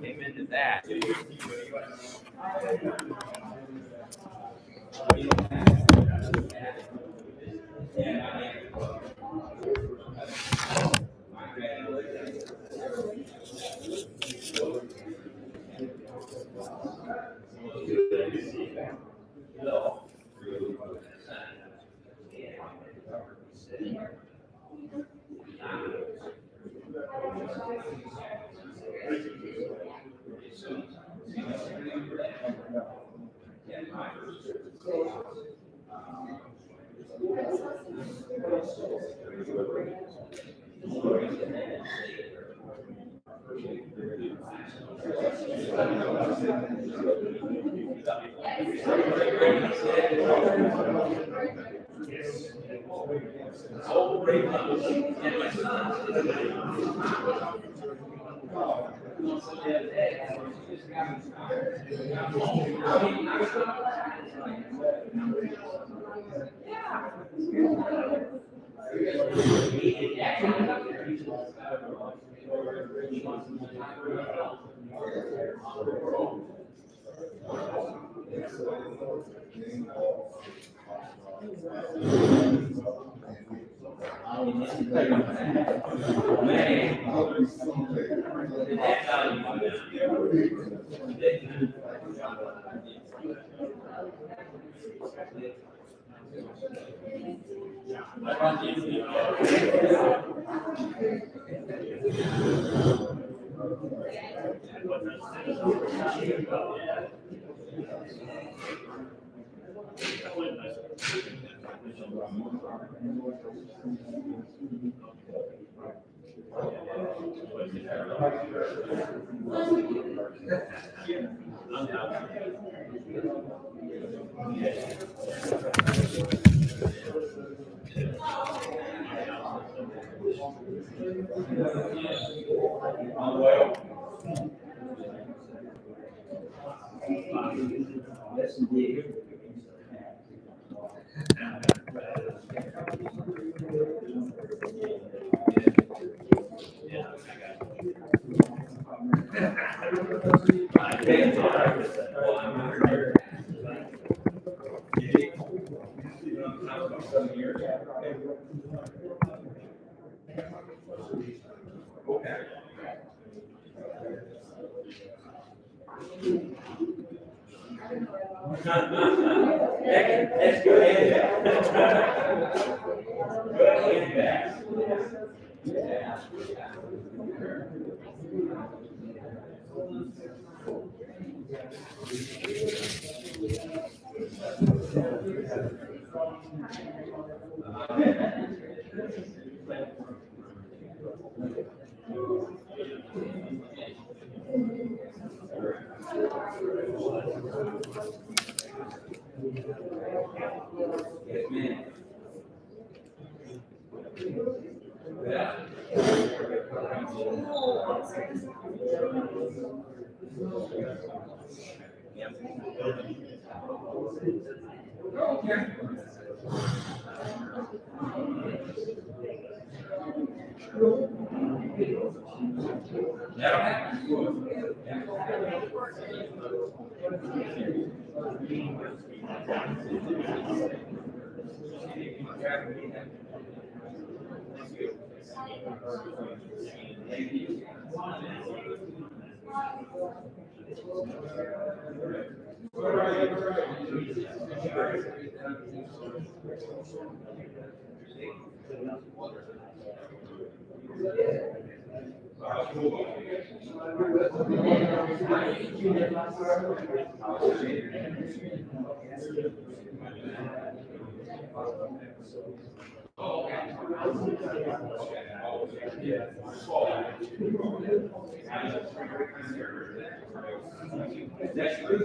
Came into that. That's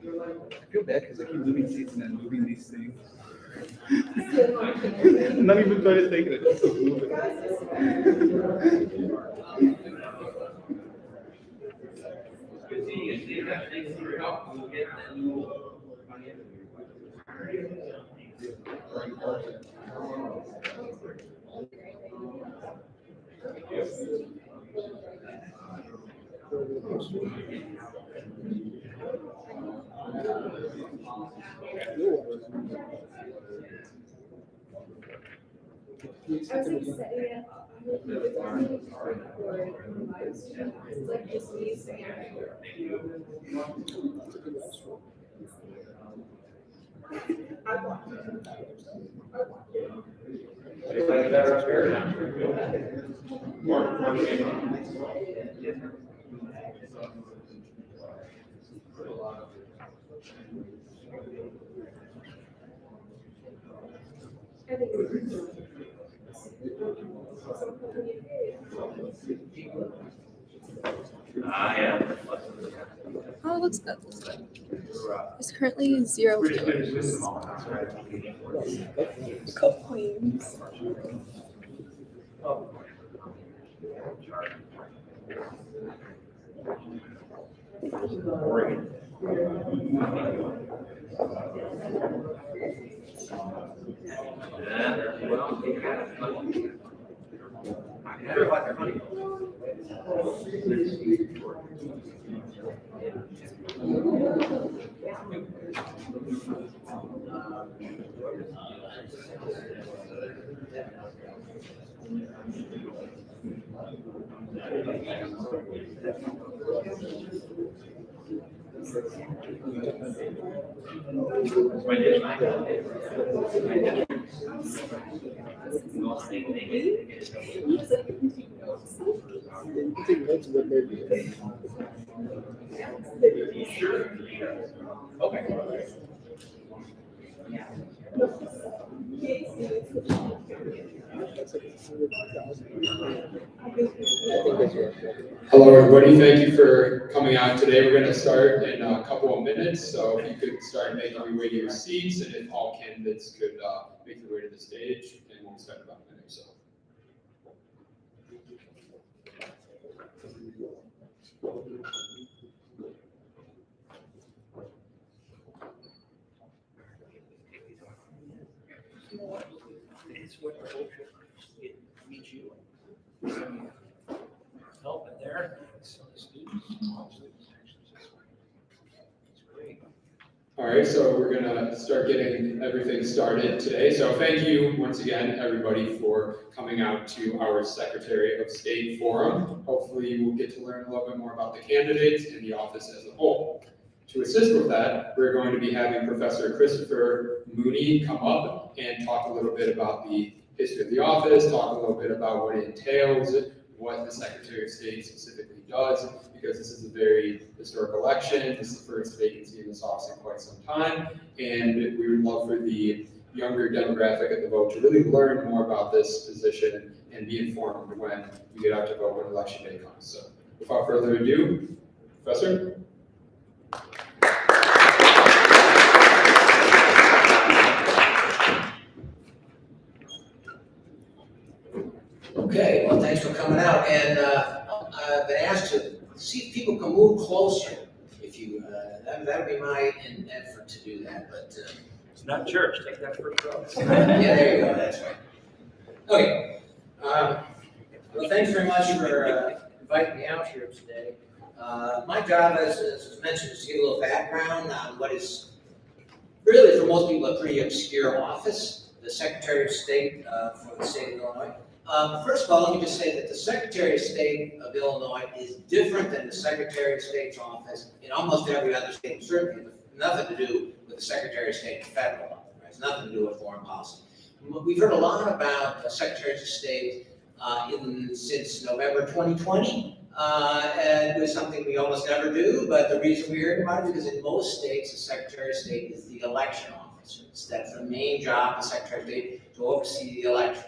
I feel bad because I keep moving seats and then moving these things. I'm not even trying to take it. It's just moving. Oh, looks good. There's currently 0 viewers. Go Queens. Hello, everybody. Thank you for coming out today. We're going to start in a couple of minutes, so if you could start making your way to your seats, and if all candidates could make their way to the stage, and we'll start about a minute or so. Meet you. Help in there. So the students. It's great. All right, so we're gonna start getting everything started today. So thank you once again, everybody, for coming out to our Secretary of State Forum. Hopefully you will get to learn a little bit more about the candidates and the office as a whole. To assist with that, we're going to be having Professor Christopher Mooney come up and talk a little bit about the history of the office, talk a little bit about what it entails, what the Secretary of State specifically does, because this is a very historic election. This is the first vacancy in this office in quite some time, and we would love for the younger demographic at the vote to really learn more about this position and be informed when we get out to vote when election day comes. So without further ado, Professor. Okay, well, thanks for coming out, and I've been asked to see if people can move closer. If you, that would be my effort to do that, but. It's not church, take that first row. Yeah, there you go, that's right. Okay, well, thanks very much for inviting me out here today. My job, as mentioned, is to give a little background on what is really, for most people, a pretty obscure office, the Secretary of State for the state of Illinois. First of all, let me just say that the Secretary of State of Illinois is different than the Secretary of State's office in almost every other state, certainly with nothing to do with the Secretary of State federal level. Right? It's nothing to do with foreign policy. We've heard a lot about Secretaries of State since November 2020. And it was something we almost never do, but the reason we heard about it is because in most states, the Secretary of State is the election officer. That's the main job of the Secretary of State, to oversee the elections.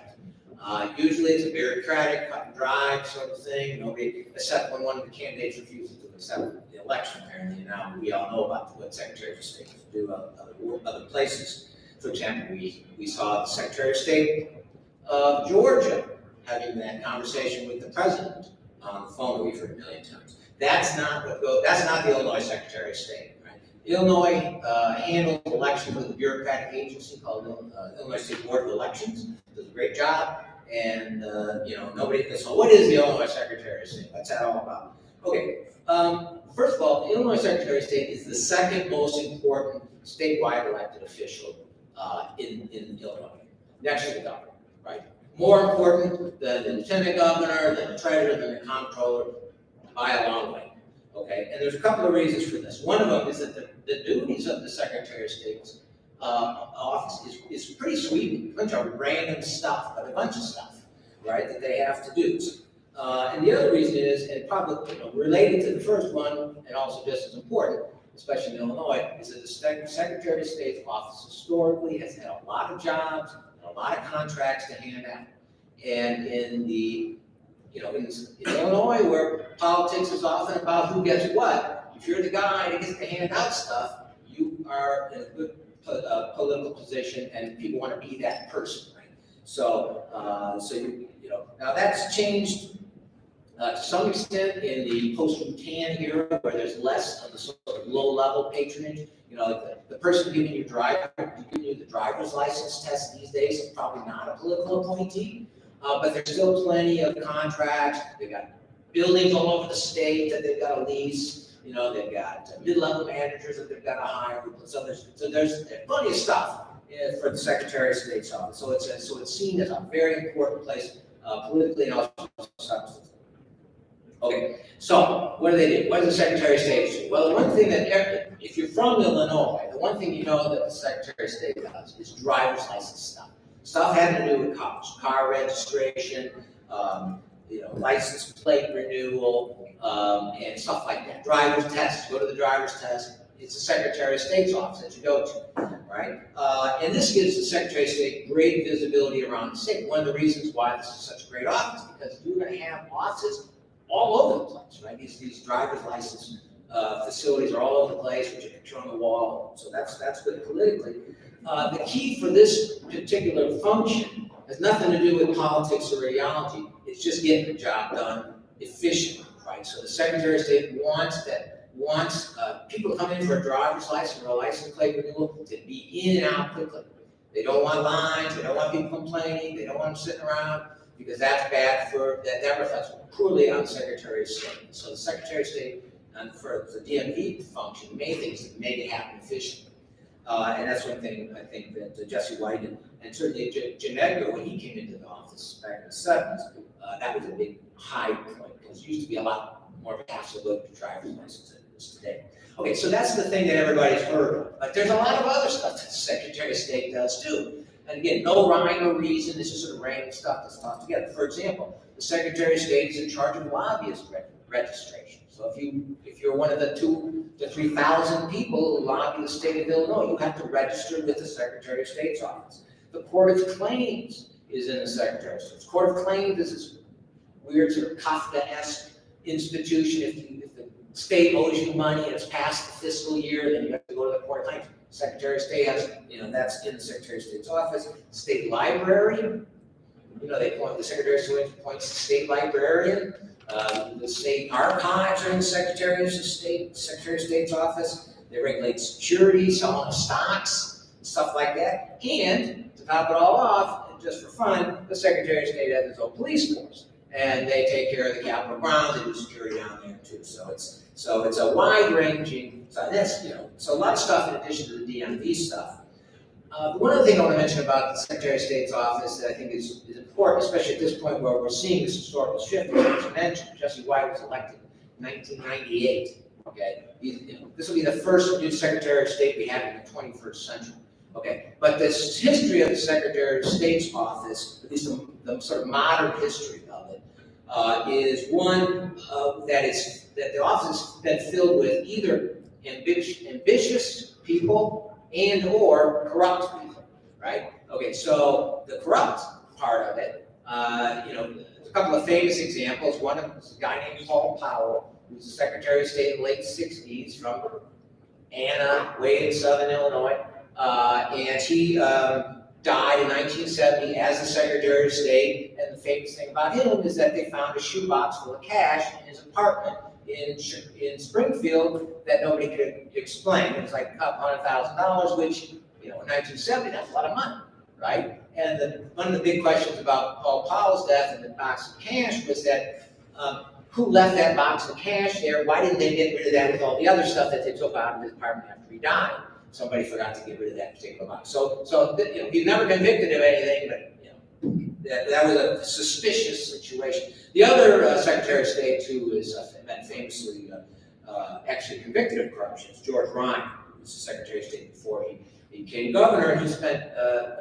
Usually it's a bureaucratic, cut and dry sort of thing, nobody, except when one of the candidates refuses to accept the election, apparently. Now, we all know about what Secretaries of State do other places. For example, we saw the Secretary of State of Georgia having that conversation with the president on the phone that we've heard a million times. That's not the Illinois Secretary of State, right? Illinois handles elections with a bureaucratic agency called Illinois State Board of Elections. Does a great job, and nobody. So, what is the Illinois Secretary of State? What's that all about? Okay. First of all, the Illinois Secretary of State is the second most important statewide elected official in Illinois, next to the governor, right? More important than the lieutenant governor, than the treasurer, than the comptroller, by a long way. Okay, and there's a couple of reasons for this. One of them is that the duties of the Secretary of State's office is pretty sweeping, a bunch of random stuff, but a bunch of stuff, right, that they have to do. And the other reason is, and probably related to the first one, and also just as important, especially in Illinois, is that the Secretary of State's office historically has had a lot of jobs, and a lot of contracts to hand out. And in in Illinois, where politics is often about who gets what, if you're the guy that gets to hand out stuff, you are in a good political position, and people want to be that person, right? So, now that's changed to some extent in the post-Rutan era, where there's less of the sort of low-level patronage. The person giving you the driver's license test these days is probably not a political appointee, but there's still plenty of contracts. They've got buildings all over the state that they've got to lease. They've got mid-level managers that they've got to hire. So there's plenty of stuff for the Secretary of State's office. So it's seen as a very important place politically and also substantively. Okay, so what do they do? What does the Secretary of State do? Well, the one thing that, if you're from Illinois, the one thing you know that the Secretary of State does is driver's license stuff. Stuff having to do with cars, car registration, license plate renewal, and stuff like that. Driver's tests, go to the driver's test. It's the Secretary of State's office that you go to, right? And this gives the Secretary of State great visibility around the state. One of the reasons why this is such a great office, because you're going to have offices all over the place, right? These driver's license facilities are all over the place, which you picture on the wall. So that's good politically. The key for this particular function has nothing to do with politics or ideology. It's just getting the job done efficiently, right? So the Secretary of State wants people to come in for a driver's license or a license plate renewal to be in and out quickly. They don't want lines. They don't want people complaining. They don't want them sitting around, because that's bad that reflects poorly on the Secretary of State. So the Secretary of State, and for the DMV function, made things that made it happen efficiently. And that's one thing I think that Jesse White and certainly Jim Edgar, when he came into the office back in the 70s, that was a big high point, because it used to be a lot more of a hassle to go to driver's license than it is today. Okay, so that's the thing that everybody's heard of. But there's a lot of other stuff that the Secretary of State does too. And again, no rhyme or reason, this is sort of random stuff that's tossed together. For example, the Secretary of State is in charge of lobbyist registration. So if you're one of the 2,000 to 3,000 people who lobby the state of Illinois, you have to register with the Secretary of State's office. The Court of Claims is in the Secretary of State's. Court of Claims is this weird sort of Kafka-esque institution. If the state owes you money and it's past the fiscal year, then you have to go to the Court of Claims. Secretary of State has, that's in the Secretary of State's office. State Library, the Secretary of State appoints the state librarian. The state archives are in the Secretary of State's office. They regulate security, selling of stocks, stuff like that. And to top it all off, just for fun, the Secretary of State has his own police force, and they take care of the Capitol grounds. They do security down there too. So it's a wide-ranging. So a lot of stuff in addition to the DMV stuff. One other thing I want to mention about the Secretary of State's office that I think is important, especially at this point where we're seeing this historical shift, as you mentioned, Jesse White was elected in 1998. Okay, this will be the first new Secretary of State we have in the 21st century. Okay, but this history of the Secretary of State's office, at least the sort of modern history of it, is one that the office has been filled with either ambitious people and or corrupt people, right? Okay, so the corrupt part of it, there's a couple of famous examples. One of them is a guy named Paul Powell, who was the Secretary of State in the late 60s from Anna, way in southern Illinois, and he died in 1970 as the Secretary of State. And the famous thing about him is that they found a shoebox full of cash in his apartment in Springfield that nobody could explain. It was like $100,000, which, in 1970, that's a lot of money, right? And one of the big questions about Paul Powell's death and the box of cash was that who left that box of cash there? Why didn't they get rid of that with all the other stuff that they took out of his apartment after he died? Somebody forgot to get rid of that particular box. So he's never convicted of anything, but that was a suspicious situation. The other Secretary of State who has been famously actually convicted of corruption is George Ryan, who was the Secretary of State before he became governor, and he spent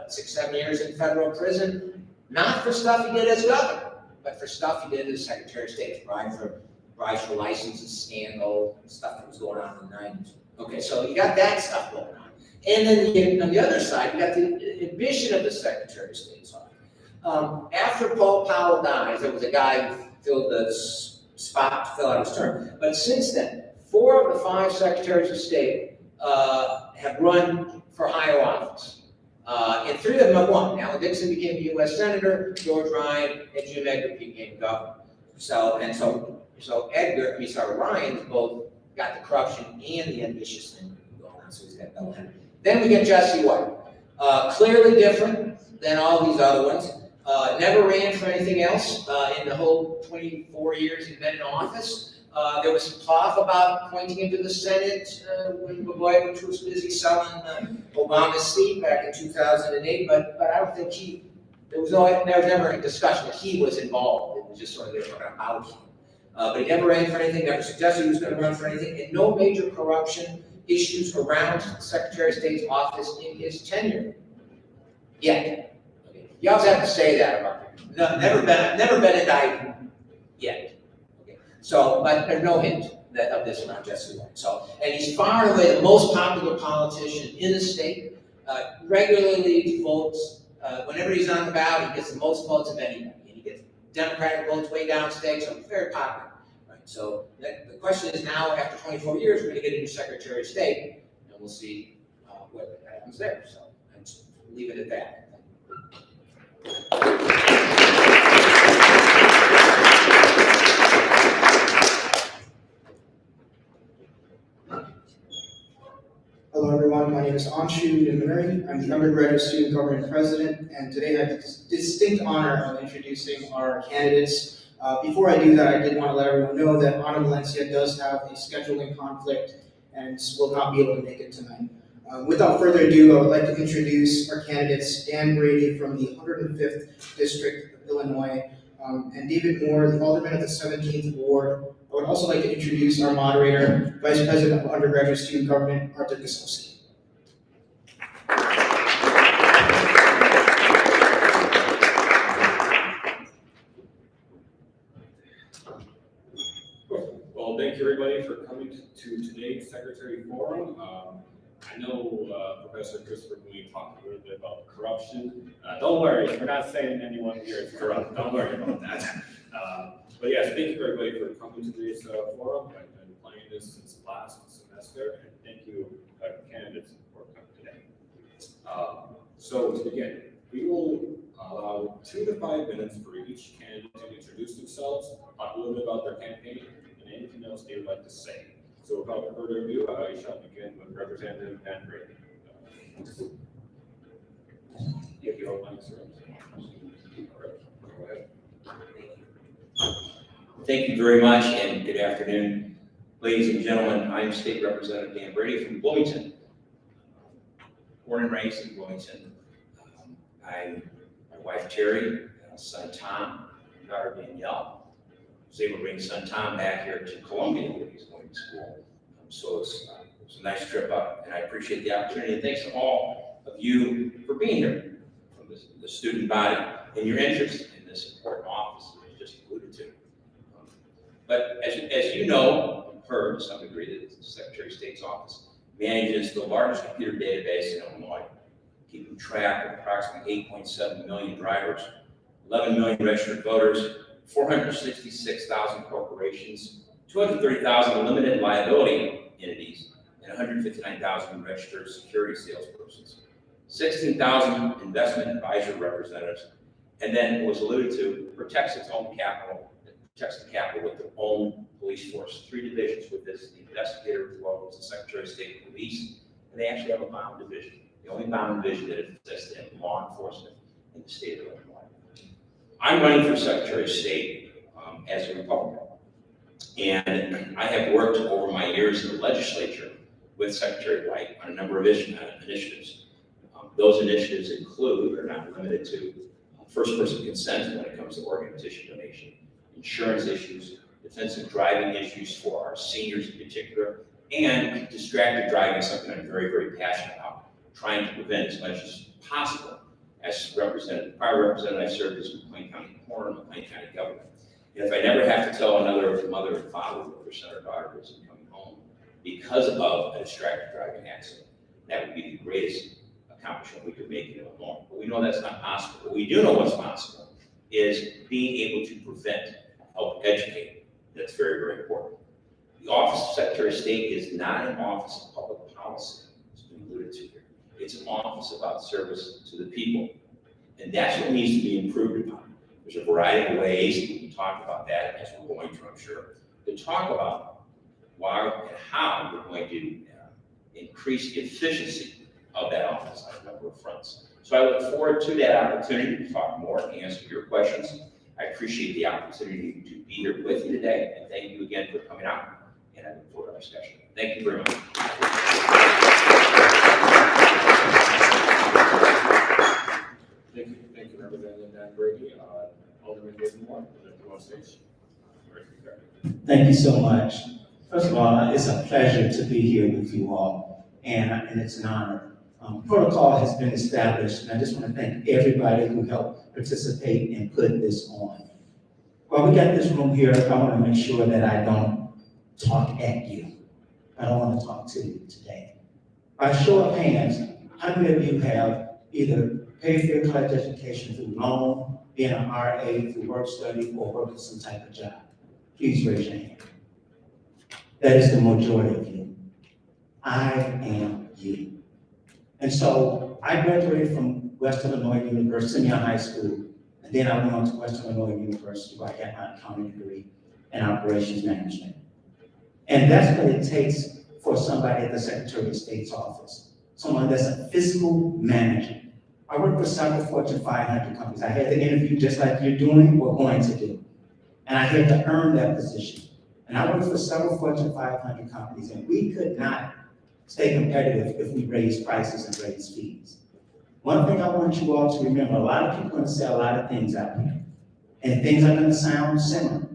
6-7 years in federal prison, not for stuff he did as governor, but for stuff he did as Secretary of State, bribes for licenses, scandal, stuff that was going on in the 90s. Okay, so you got that stuff going on. And then on the other side, you got the ambition of the Secretary of State's office. After Paul Powell dies, there was a guy who filled the spot to fill out his term. But since then, 4 of the 5 Secretaries of State have run for higher office. And 3 of them have won. Alan Dixon became a U.S. Senator, George Ryan and Jim Edgar became governor. So Ryan both got the corruption and the ambitious thing going on, so he's got double header. Then we get Jesse White. Clearly different than all these other ones. Never ran for anything else in the whole 24 years he's been in office. There was some talk about appointing him to the Senate when Blagojevich was busy selling Obama's seat back in 2008, but I don't think there was never a discussion that he was involved. It was just sort of they were talking about him. But he never ran for anything, never suggested he was going to run for anything, and no major corruption issues around the Secretary of State's office in his tenure. Yet. Okay. You always have to say that about him. No, never been indicted yet. Okay. So, but there's no hint of this around Jesse White. So, and he's far and away the most popular politician in the state. Regularly votes. Whenever he's on the ballot, he gets the most votes of anybody. And he gets Democratic votes way downstate, so he's very popular. Right. So the question is now, after 24 years, we're going to get a new Secretary of State, and we'll see what happens there. So let's leave it at that. Hello everyone, my name is Anshu Nimanuri. I'm the undergraduate student government president, and today I have the distinct honor of introducing our candidates. Before I do that, I did want to let everyone know that Ana Valencia does have a scheduling conflict and will not be able to make it tonight. Without further ado, I would like to introduce our candidates, Dan Brady from the 105th District of Illinois, and David Moore, the Alderman of the 17th Ward. I would also like to introduce our moderator, Vice President of Undergraduate Student Government, Arthur Gosowski. Well, thank you everybody for coming to today's Secretary Forum. I know Professor Christopher Boone talked a little bit about corruption. Don't worry, we're not saying anyone here is corrupt. Don't worry about that. But yes, thank you everybody for coming to today's forum. I've been planning this since last semester, and thank you candidates for coming today. So to begin, we will allow 2 to 5 minutes for each candidate to introduce themselves, talk a little bit about their campaign, and anything else they would like to say. So without further ado, I shall begin with Representative Dan Brady. If you don't mind, sir. All right, go ahead. Thank you very much, and good afternoon. Ladies and gentlemen, I'm State Representative Dan Brady from Bloomington. Born and raised in Bloomington. My wife Terry, son Tom, and daughter Danielle. I was able to bring son Tom back here to Columbia where he's going to school. So it's a nice trip up, and I appreciate the opportunity. And thanks to all of you for being here, from the student body, and your interest in this important office that I just alluded to. But as you know, you've heard to some degree that the Secretary of State's office manages the largest computer database in Illinois, keeping track of approximately 8.7 million drivers, 11 million registered voters, 466,000 corporations, 230,000 limited liability entities, and 159,000 registered security salespersons, 16,000 investment advisor representatives, and then what was alluded to, protects its own capital, protects the capital with their own police force. 3 divisions with this, the investigator as well as the Secretary of State Police, and they actually have a bound division, the only bound division that exists in law enforcement in the state of Illinois. I'm running for Secretary of State as a Republican, and I have worked over my years in the legislature with Secretary White on a number of initiatives. Those initiatives include, or not limited to, first-person consent when it comes to organ and tissue donation, insurance issues, defensive driving issues for our seniors in particular, and distracted driving, something I'm very, very passionate about, trying to prevent as much as possible. As prior representative, I served as McLean County Coroner and McLean County Governor. And if I never have to tell another mother and father that their son or daughter isn't coming home because of a distracted driving accident, that would be the greatest accomplishment we could make in Illinois. But we know that's not possible. But we do know what's possible is being able to prevent, help educate. That's very, very important. The Office of Secretary of State is not an office of public policy, as been alluded to here. It's an office about service to the people. And that's what needs to be improved upon. There's a variety of ways we can talk about that, as we're going to, I'm sure, to talk about why and how we're going to increase the efficiency of that office on a number of fronts. So I look forward to that opportunity to talk more and answer your questions. I appreciate the opportunity to be here with you today, and thank you again for coming out, and I look forward to our discussion. Thank you very much. Thank you, Representative Dan Brady. Alderman David Moore, on stage. Thank you so much. First of all, it's a pleasure to be here with you all, and it's an honor. Protocol has been established, and I just want to thank everybody who helped participate and put this on. While we got this room here, I want to make sure that I don't talk at you. I don't want to talk to you today. By show of hands, how many of you have either paid for your college education through loan, being an RA, through work study, or working some type of job? Please raise your hand. That is the majority of you. I am you. And so I graduated from Western Illinois University, Simeon High School, and then I went on to Western Illinois University where I got my accounting degree in operations management. And that's what it takes for somebody at the Secretary of State's office, someone that's a fiscal manager. I work for several Fortune 500 companies. I had to interview just like you're doing or going to do. And I had to earn that position. And I worked for several Fortune 500 companies, and we could not stay competitive if we raise prices and raise fees. One thing I want you all to remember, a lot of people are going to say a lot of things out here, and things are going to sound similar.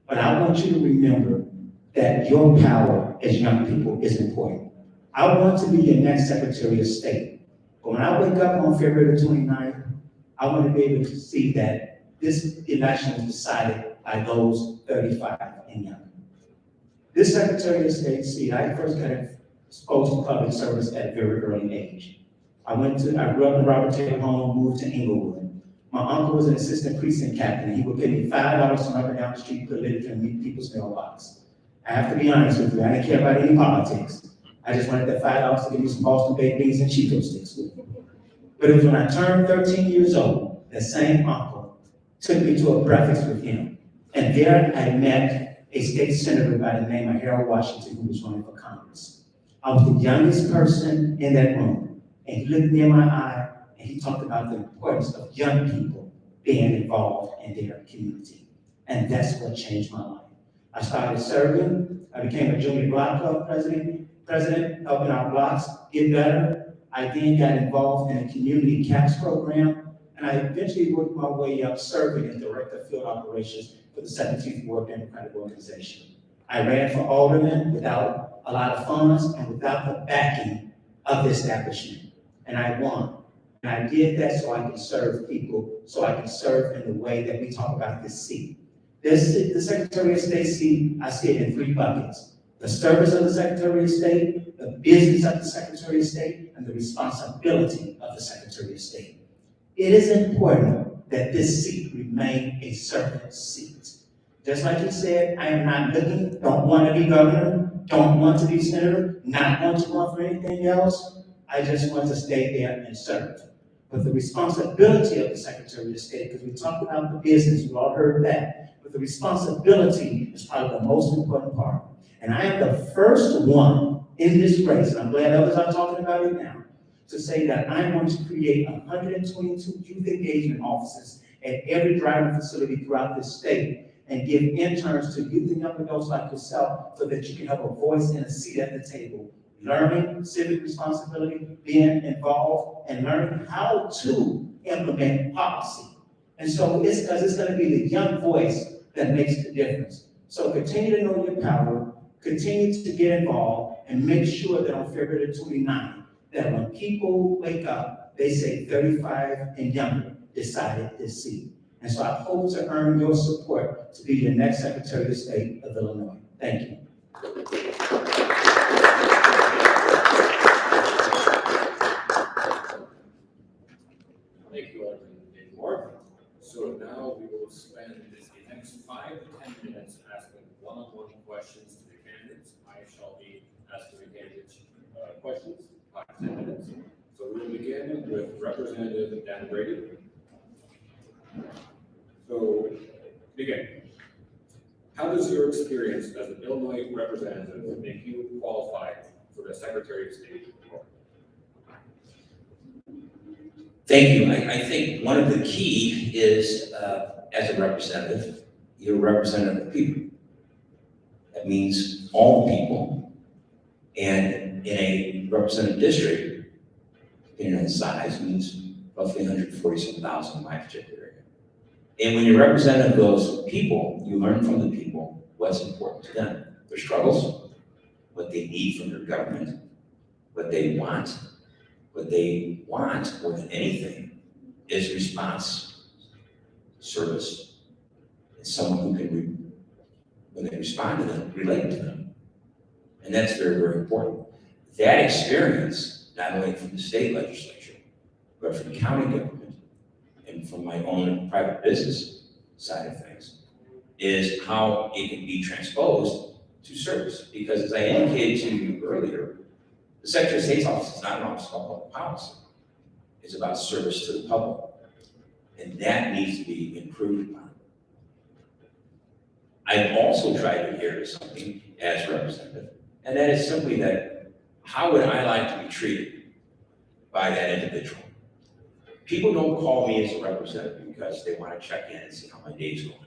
But I want you to remember that your power as young people is important. I want to be your next Secretary of State. But when I wake up on February the 29th, I want to be able to see that this election was decided by those 35 and younger. This Secretary of State seat, I first got exposed to public service at a very early age. I grew up in Robert Taylor home, moved to Inglewood. My uncle was an assistant precinct captain. He would pay me $5 to run up and down the street, put it in people's mailbox. I have to be honest with you, I didn't care about any politics. I just wanted that $5 to give me some Boston baked beans and Cheeto sticks with me. But it was when I turned 13 years old, that same uncle took me to a breakfast with him. And there I met a state senator by the name of Harold Washington, who was running for Congress. I was the youngest person in that room. And he looked me in my eye and he talked about the importance of young people being involved in their community. And that's what changed my life. I started serving. I became a junior block club president, helping our blocks get better. I then got involved in a community CAPS program, and I eventually worked my way up serving as director of field operations for the 17th Ward Democratic Organization. I ran for alderman without a lot of funds and without the backing of the establishment, and I won. And I did that so I could serve people, so I could serve in the way that we talk about this seat. The Secretary of State seat, I see it in 3 buckets: the service of the Secretary of State, the business of the Secretary of State, and the responsibility of the Secretary of State. It is important that this seat remain a servant seat. Just like he said, I am not looking, don't want to be governor, don't want to be senator, not want to run for anything else. I just want to stay there and serve. But the responsibility of the Secretary of State, because we talked about the business, you all heard that, but the responsibility is probably the most important part. And I am the first one in this race, and I'm glad others are talking about it now, to say that I'm going to create 122 youth engagement offices at every driving facility throughout this state and give interns to youth and young adults like yourself so that you can have a voice and a seat at the table, learning civic responsibility, being involved, and learning how to implement policy. And so it's because it's going to be the young voice that makes the difference. So continue to know your power, continue to get involved, and make sure that on February 29th, that when people wake up, they say 35 and younger decided this seat. And so I hope to earn your support to be your next Secretary of State of Illinois. Thank you. Thank you, Alderman Moore. So now we will spend the next 5 to 10 minutes asking one-on-one questions to the candidates. I shall be asking the candidates questions, 5 to 10 minutes. So we will begin with Representative Dan Brady. So, begin. How does your experience as an Illinois representative make you qualified for the Secretary of State role? Thank you. I think one of the key is, as a representative, you're a representative of the people. That means all the people. And in a representative district, depending on the size, means roughly 147,000 in my particular area. And when you're representative of those people, you learn from the people what's important to them, their struggles, what they need from their government, what they want. What they want more than anything is response, service, and someone who can, when they respond to them, relate to them. And that's very, very important. That experience, not only from the state legislature, but from the county government and from my own private business side of things, is how it can be transposed to service. Because as I indicated to you earlier, the Secretary of State's office is not an office about public policy. It's about service to the public. And that needs to be improved upon. I've also tried to adhere to something as representative, and that is simply that, how would I like to be treated by that individual? People don't call me as a representative because they want to check in and see how my day's going.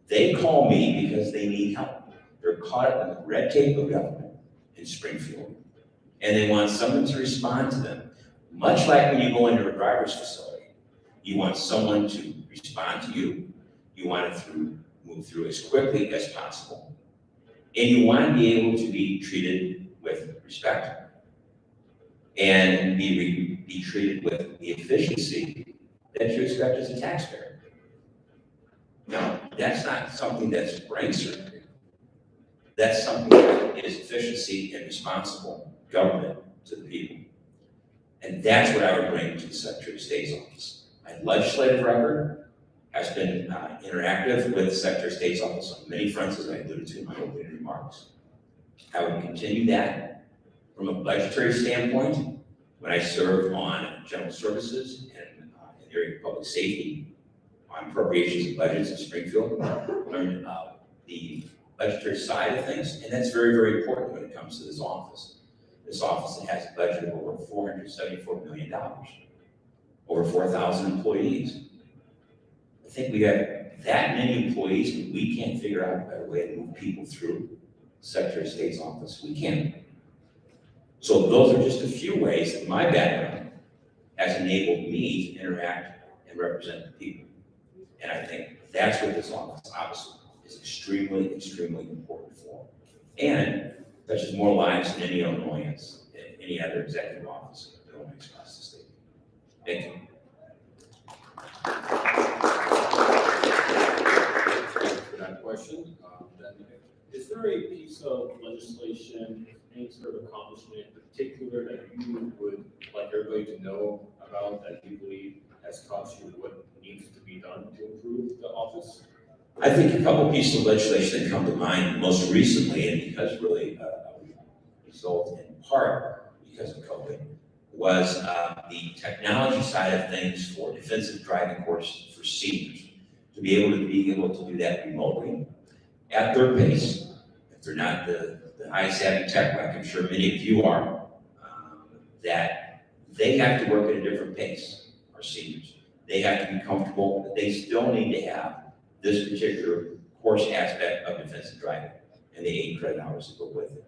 They call me because they need help. They're caught up in the red tape of government, in Springfield. And they want someone to respond to them. Much like when you go into a driver's facility, you want someone to respond to you. You want to move through as quickly as possible. And you want to be able to be treated with respect and be treated with the efficiency that you expect as a taxpayer. Now, that's not something that's brain surgery. That's something that is efficiency and responsible government to the people. And that's what I would bring to the Secretary of State's office. My legislative record has been interactive with the Secretary of State's office on many fronts, as I alluded to in my opening remarks. I would continue that. From a budgetary standpoint, when I served on general services and in the area of public safety, on appropriations and budgets in Springfield, learned the budgetary side of things, and that's very, very important when it comes to this office. This office that has a budget of over $474 million, over 4,000 employees. I think we have that many employees and we can't figure out a better way to move people through the Secretary of State's office. We can. So those are just a few ways that my background has enabled me to interact and represent the people. And I think that's what this office obviously is extremely, extremely important for. And touches more lives than any Illinoisans, any other executive office in Illinois across the state. Thank you. For that question, then is there a piece of legislation, any sort of accomplishment in particular that you would like everybody to know about that you believe has taught you what needs to be done to improve the office? I think a couple pieces of legislation that come to mind most recently, and because really result in part because of COVID, was the technology side of things for defensive driving courses for seniors. To be able to do that remotely at their pace, if they're not the highest savvy tech, like I'm sure many of you are, that they have to work at a different pace, our seniors. They have to be comfortable, but they still need to have this particular course aspect of defensive driving and the 8 credit hours that go with it.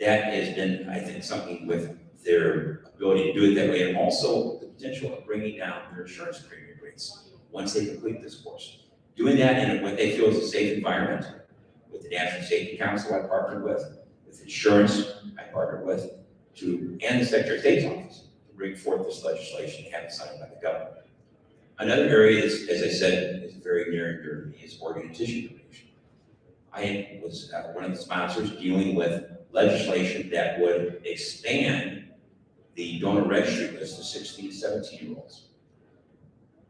That has been, I think, something with their ability to do it that way, and also the potential of bringing down their insurance premium rates once they complete this course. Doing that in what they feel is a safe environment with the National Safety Council I partnered with insurance I partnered with, and the Secretary of State's office to bring forth this legislation and have it signed by the governor. Another area is, as I said, is very near and dear to me, is organ and tissue donation. I was one of the sponsors dealing with legislation that would expand the donor registry list to 16 to 17-year-olds,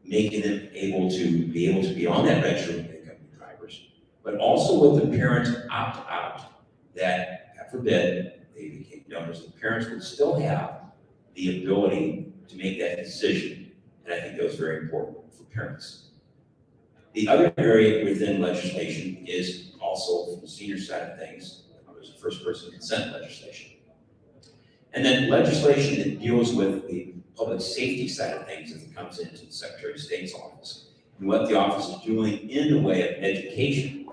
making them able to be on that registry when they become drivers, but also with the parents opt out that, God forbid, they became donors, the parents would still have the ability to make that decision. And I think that was very important for parents. The other area within legislation is also from the senior side of things. There's the first person consent legislation. And then legislation that deals with the public safety side of things as it comes into the Secretary of State's office. And what the office is doing in the way of education,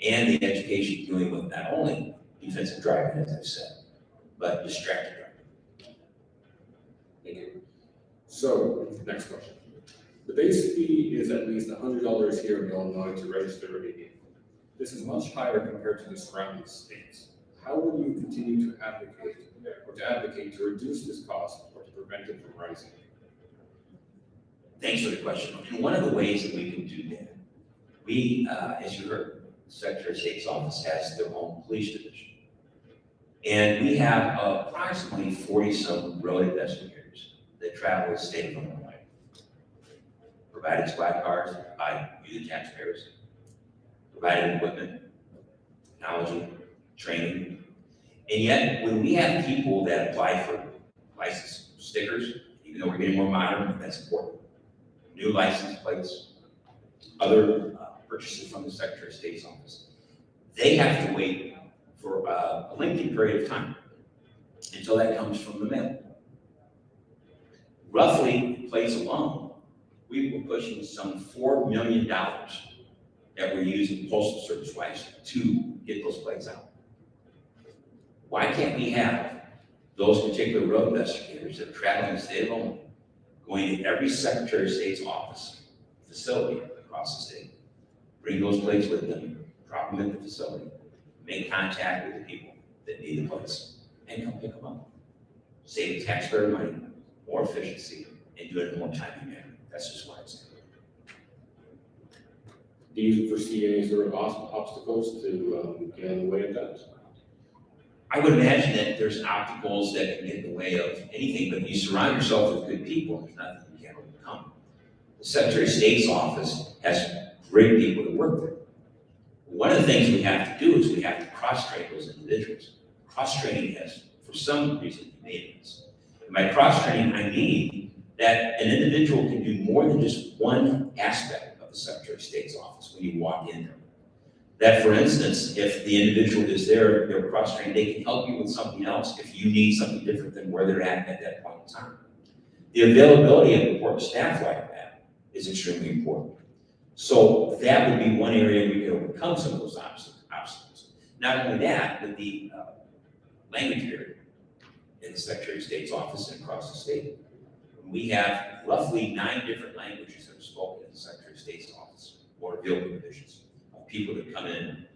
and the education dealing with not only defensive driving, as I've said, but distracted driving. Thank you. So, next question. The base fee is at least $100 here in Illinois to register a vehicle. This is much higher compared to the surrounding states. How will you continue to advocate to reduce this cost or to prevent it from rising? Thanks for the question. And one of the ways that we can do that, we, as you heard, the Secretary of State's office has their own police division. And we have approximately 40-some road investigators that travel the state of Illinois, provided squad cars by you, the taxpayers, provided equipment, technology, training. And yet, when we have people that apply for license stickers, even though we're getting more modern, that's important, new license plates, other purchases from the Secretary of State's office, they have to wait for a lengthy period of time until that comes from the mail. Roughly, plates alone, we were pushing some $4 million that we're using Postal Service-wise to get those plates out. Why can't we have those particular road investigators that are traveling the state of Illinois, going to every Secretary of State's office, facility across the state, bring those plates with them, drop them in the facility, make contact with the people that need the plates, and come pick them up. Save taxpayer money, more efficiency, and do it in a more timely manner. That's just what I'm saying. Do you foresee any sort of obstacles to get in the way of that? I would imagine that there's obstacles that can get in the way of anything, but you surround yourself with good people, there's nothing you can't overcome. The Secretary of State's office has great people that work there. One of the things we have to do is we have to cross-train those individuals. Cross-training has, for some reason, made this. And by cross-training, I mean that an individual can do more than just one aspect of the Secretary of State's office when you walk in there. That, for instance, if the individual is there, they're cross-trained, they can help you with something else if you need something different than where they're at that point in time. The availability of important staff like that is extremely important. So that would be one area we could overcome some of those obstacles. Not only that, but the language barrier in the Secretary of State's office and across the state. We have roughly 9 different languages that are spoken in the Secretary of State's office, or field divisions. People that come in,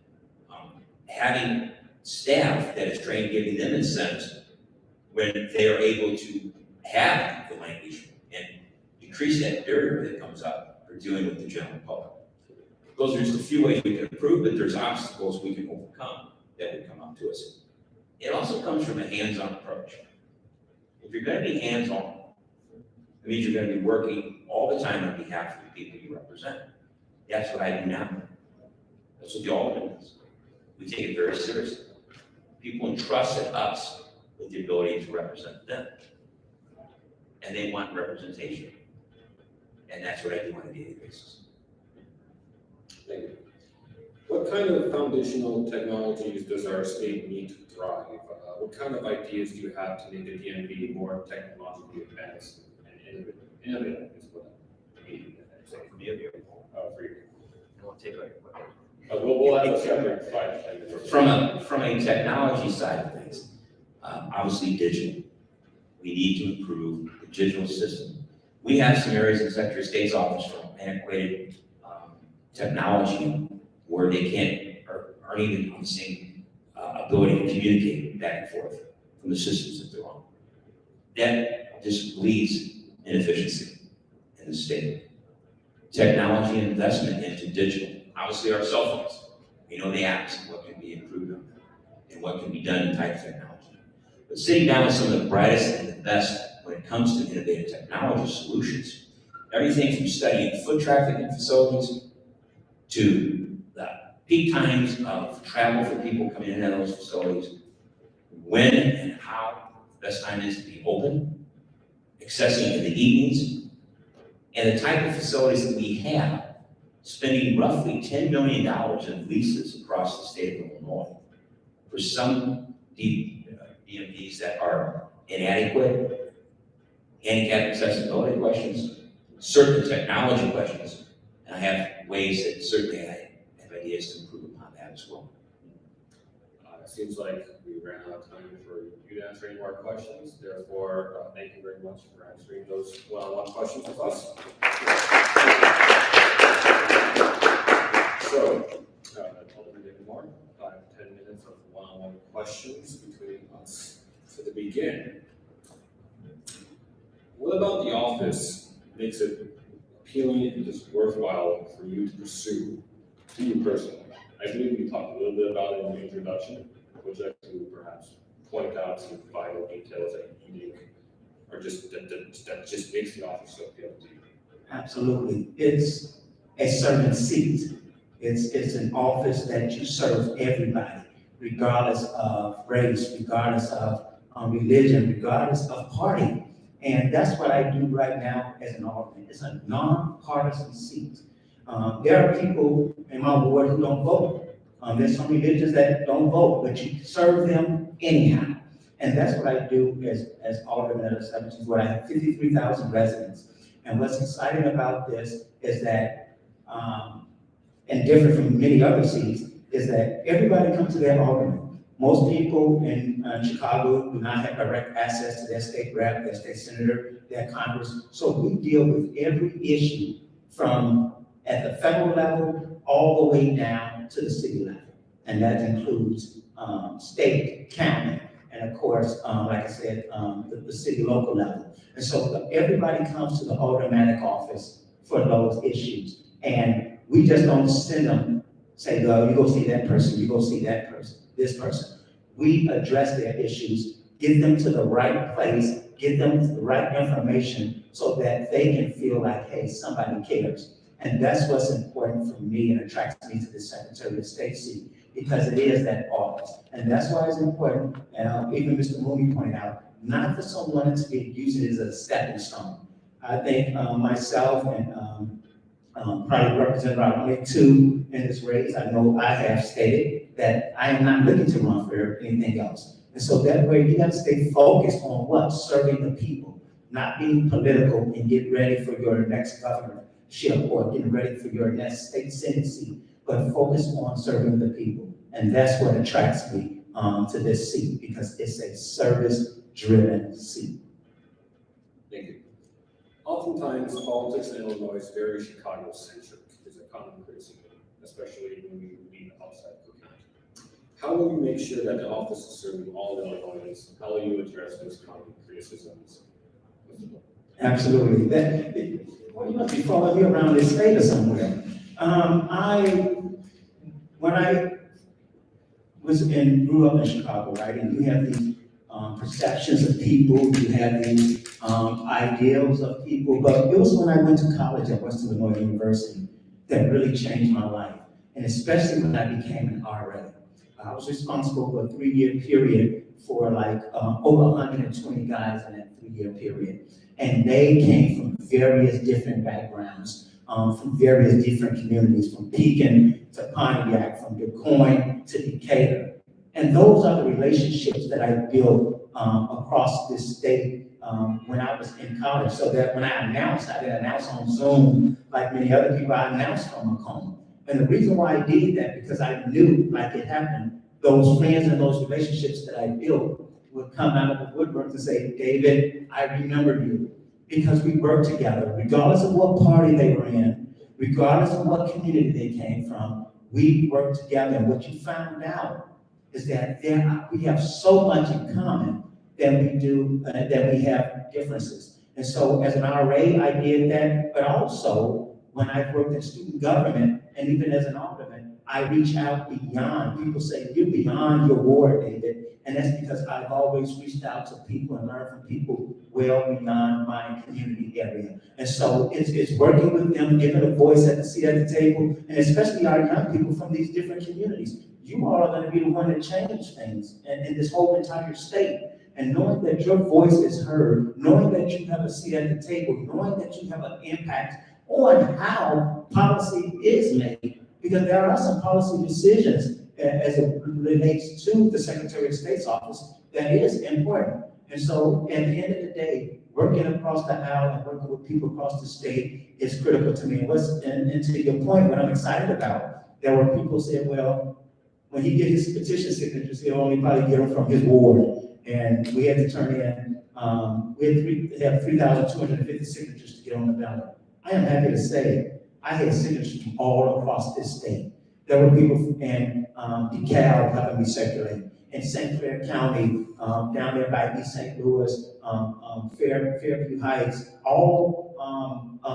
having staff that is trained, giving them incentives when they are able to have the language and decrease that barrier that comes up for dealing with the general public. Those are just a few ways we can improve, but there's obstacles we can overcome that would come up to us. It also comes from a hands-on approach. If you're going to be hands-on, it means you're going to be working all the time on behalf of the people you represent. That's what I do now. That's what the Alderman does. We take it very seriously. People entrusted us with the ability to represent them. And they want representation. And that's what I do on a daily basis. Thank you. What kind of foundational technologies does our state need to thrive? What kind of ideas do you have to make the DMV more technologically advanced and innovative is what I mean. So for me, it'd be For you. I won't take away your question. We'll have a separate 5 to 10 minutes. From a technology side of things, obviously digital. We need to improve the digital system. We have some areas in the Secretary of State's office from antiquated technology where they can't or aren't even on the same ability to communicate back and forth from the systems that they're on. That just leads inefficiency in the state. Technology and investment into digital. Obviously our cell phones, we know the apps and what can be improved on them and what can be done in type technology. But sitting down with some of the brightest and the best when it comes to innovative technology solutions, everything from studying foot traffic in facilities to the peak times of travel for people coming in and out of those facilities, when and how the best time is to be open, accessing in the evenings, and the type of facilities that we have, spending roughly $10 million in leases across the state of Illinois for some DMVs that are inadequate, handicap accessibility questions, certain technology questions, and I have ways that certainly I have ideas to improve upon that as well. It seems like we ran out of time for you to answer any more questions. Therefore, thank you very much for answering those one-on-one questions with us. So, Alderman David Moore, 5 to 10 minutes of one-on-one questions between us. So to begin, what about the office makes it appealing and just worthwhile for you to pursue, to you personally? I believe we talked a little bit about it in the introduction. Would you like to perhaps point out some vital details that you think are just that just makes the office so appealing to you? Absolutely. It's a servant seat. It's an office that you serve everybody, regardless of race, regardless of religion, regardless of party. And that's what I do right now as an alderman. It's a non-partisan seat. There are people in my ward who don't vote. There's some religions that don't vote, but you serve them anyhow. And that's what I do as alderman of 17, where I have 53,000 residents. And what's exciting about this is that, and different from many other cities, is that everybody comes to their alderman Most people in Chicago do not have direct access to their state rep, their state senator, their Congress. So we deal with every issue from at the federal level all the way down to the city level. And that includes state, county, and of course, like I said, the city local level. And so everybody comes to the automatic office for those issues. And we just don't send them, say, you go see that person, you go see that person, this person. We address their issues, get them to the right place, get them the right information so that they can feel like, hey, somebody cares. And that's what's important for me and attracts me to the Secretary of State seat, because it is that office. And that's why it's important, and even Mr. Mooney pointed out, not for someone to use it as a stepping stone. I think myself and probably Representative Rodney too in this race, I know I have stated that I am not looking to run for anything else. And so that way you have to stay focused on what? Serving the people, not being political and get ready for your next governorship or getting ready for your next state senate seat, but focus on serving the people. And that's what attracts me to this seat, because it's a service-driven seat. Thank you. Oftentimes, politics in Illinois is very Chicago-centric, is a common criticism, especially when we leave outside the county. How will you make sure that the office is serving all Illinois? How will you address those common criticisms? Absolutely. Well, you must be following me around this state or somewhere. When I grew up in Chicago, right, and you have these perceptions of people, you have these ideals of people, but it was when I went to college at Western Illinois University that really changed my life, and especially when I became an RA. I was responsible for a 3-year period for like over 120 guys in that 3-year period, and they came from various different backgrounds, from various different communities, from Pekin to Pontiac, from DuQuoin to Decatur. And those are the relationships that I built across this state when I was in college, so that when I announced, I didn't announce on Zoom like many other people. I announced from Macomb. And the reason why I did that, because I knew, like it happened, those friends and those relationships that I built would come out of the woodwork to say, David, I remember you. Because we worked together, regardless of what party they were in, regardless of what community they came from, we worked together. And what you found out is that we have so much in common than we have differences. And so as an RA, I did that, but also when I worked in student government, and even as an alderman, I reach out beyond. People say, you're beyond your ward, David. And that's because I've always reached out to people and learned from people well beyond my community area. And so it's working with them, giving a voice at the seat at the table, and especially our young people from these different communities. You all are going to be the one that change things in this whole entire state. And knowing that your voice is heard, knowing that you have a seat at the table, knowing that you have an impact on how policy is made, because there are some policy decisions as it relates to the Secretary of State's office that is important. And so at the end of the day, working across the aisle and working with people across the state is critical to me. And to your point, what I'm excited about, there were people saying, well, when he gets his petition signatures, he'll only probably get them from his ward. And we had to turn in, we have 3,250 signatures to get on the ballot. I am happy to say I had signatures from all across this state. There were people in DeKalb helping me circulate, in St. Clair County, down there by East St. Louis, Fairview Heights, all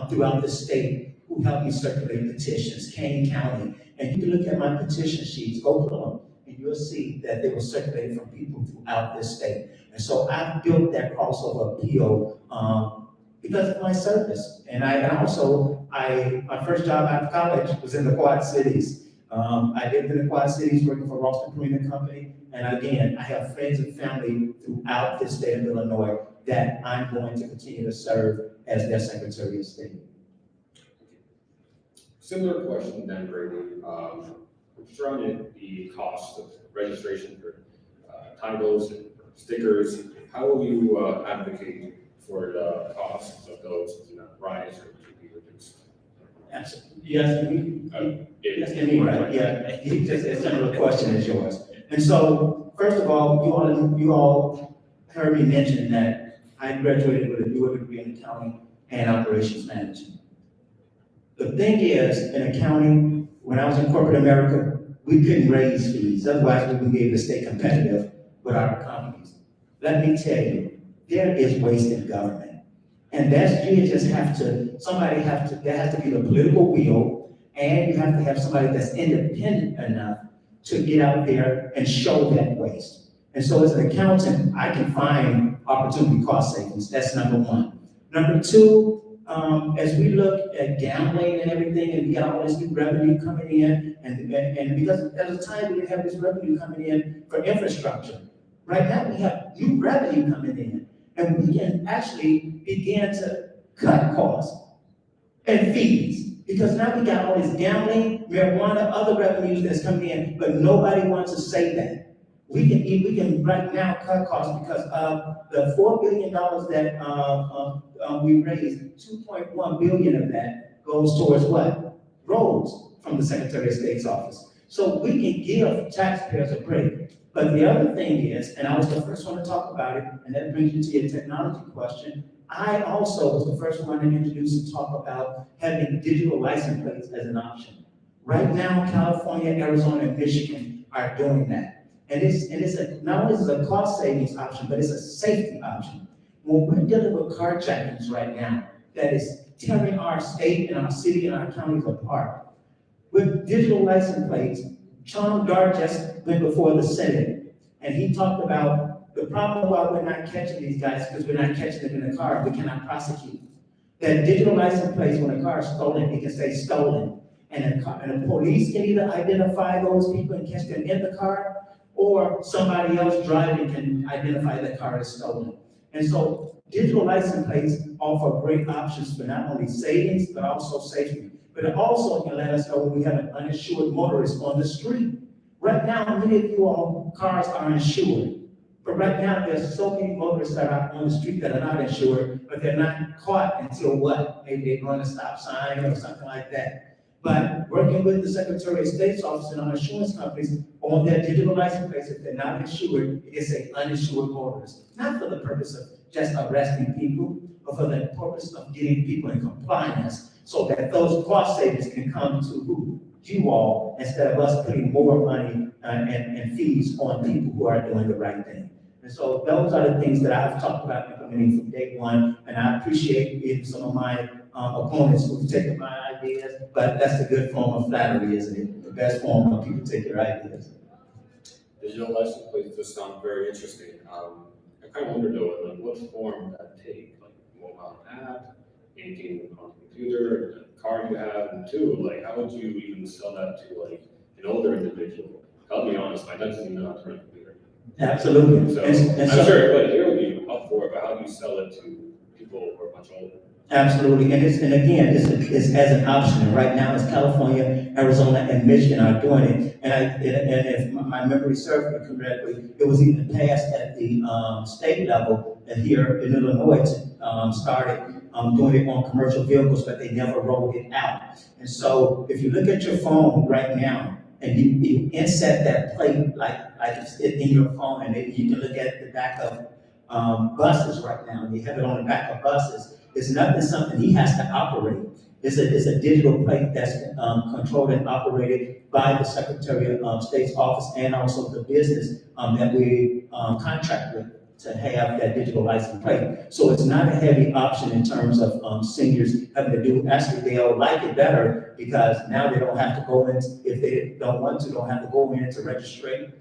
throughout the state who helped me circulate petitions, Kane County. And you can look at my petition sheets, go through them, and you'll see that they were circulated from people throughout this state. And so I built that crossover appeal because of my service. And my first job out of college was in the Quad Cities. I lived in the Quad Cities working for Ralston Purina Company. And again, I have friends and family throughout the state of Illinois that I'm going to continue to serve as their Secretary of State. Similar question, Dan Brady, surrounding the cost of registration for titles and stickers. How will you advocate for the costs of those to not rise or to be reduced? Absolutely. Yes, right. Yeah, he just a similar question as yours. And so first of all, you all heard me mention that I graduated with a dual degree in accounting and operations management. The thing is, in accounting, when I was in corporate America, we couldn't raise fees, otherwise we wouldn't be able to stay competitive with our companies. Let me tell you, there is waste in government. And that's, you just have to, there has to be the political will, and you have to have somebody that's independent enough to get out there and show that waste. And so as an accountant, I can find opportunity cost savings. That's number one. Number two, as we look at gambling and everything, and we got all this new revenue coming in, and because at the time we didn't have this revenue coming in for infrastructure. Right now we have new revenue coming in, and we can actually begin to cut costs and fees. Because now we got all this gambling, marijuana, other revenues that's coming in, but nobody wants to say that. We can right now cut costs because of the $4 billion that we raised. 2.1 billion of that goes towards what? Roads from the Secretary of State's office. So we can give taxpayers a break. But the other thing is, and I was the first one to talk about it, and that brings you to your technology question. I also was the first one to introduce and talk about having digital license plates as an option. Right now, California, Arizona, and Michigan are doing that. And not only is it a cost savings option, but it's a safety option. When we're dealing with carjackings right now, that is tearing our state and our city and our counties apart. With digital license plates, Sean Dart just went before the Senate, and he talked about the problem why we're not catching these guys, because we're not catching them in the car, we cannot prosecute. That digital license plates, when a car is stolen, it can say stolen. And the police can either identify those people and catch them in the car, or somebody else driving can identify the car as stolen. And so digital license plates offer great options for not only savings, but also safety. But it also can let us know when we have an uninsured motorist on the street. Right now, many of you all cars are insured. But right now, there's so many motorists that are on the street that are not insured, but they're not caught until what? Maybe they run a stop sign or something like that. But working with the Secretary of State's office and our insurance companies on their digital license plates, if they're not insured, it is an uninsured motorist. Not for the purpose of just arresting people, but for the purpose of getting people in compliance so that those cost savings can come to you all instead of us putting more money and fees on people who are doing the right thing. And so those are the things that I've talked about implementing from day one, and I appreciate even some of my opponents who've taken my ideas, but that's a good form of flattery, isn't it? The best form of people take your ideas. Digital license plates just sound very interesting. I kind of wonder though, like what form would that take? Like mobile app, anything on the computer, the card you have, and two, like how would you even sell that to like an older individual? I'll be honest, my dad doesn't even know how to run a computer. Absolutely. So and I'm sure everybody here would be up for it, but how do you sell it to people who are much older? Absolutely, and again, it's as an option. And right now, it's California, Arizona, and Michigan are doing it. And if my memory serves me correctly, it was even passed at the state level here in Illinois to started doing it on commercial vehicles, but they never rolled it out. And so, if you look at your phone right now, and you inset that plate like it's in your phone, and you can look at the back of buses right now, and you have it on the back of buses. It's nothing something he has to operate. It's a digital plate that's controlled and operated by the Secretary of State's office and also the business that we contract with to have that digital license plate. So it's not a heavy option in terms of seniors having to do. Actually, they'll like it better because now they don't have to go in, if they don't want to, don't have to go in to register.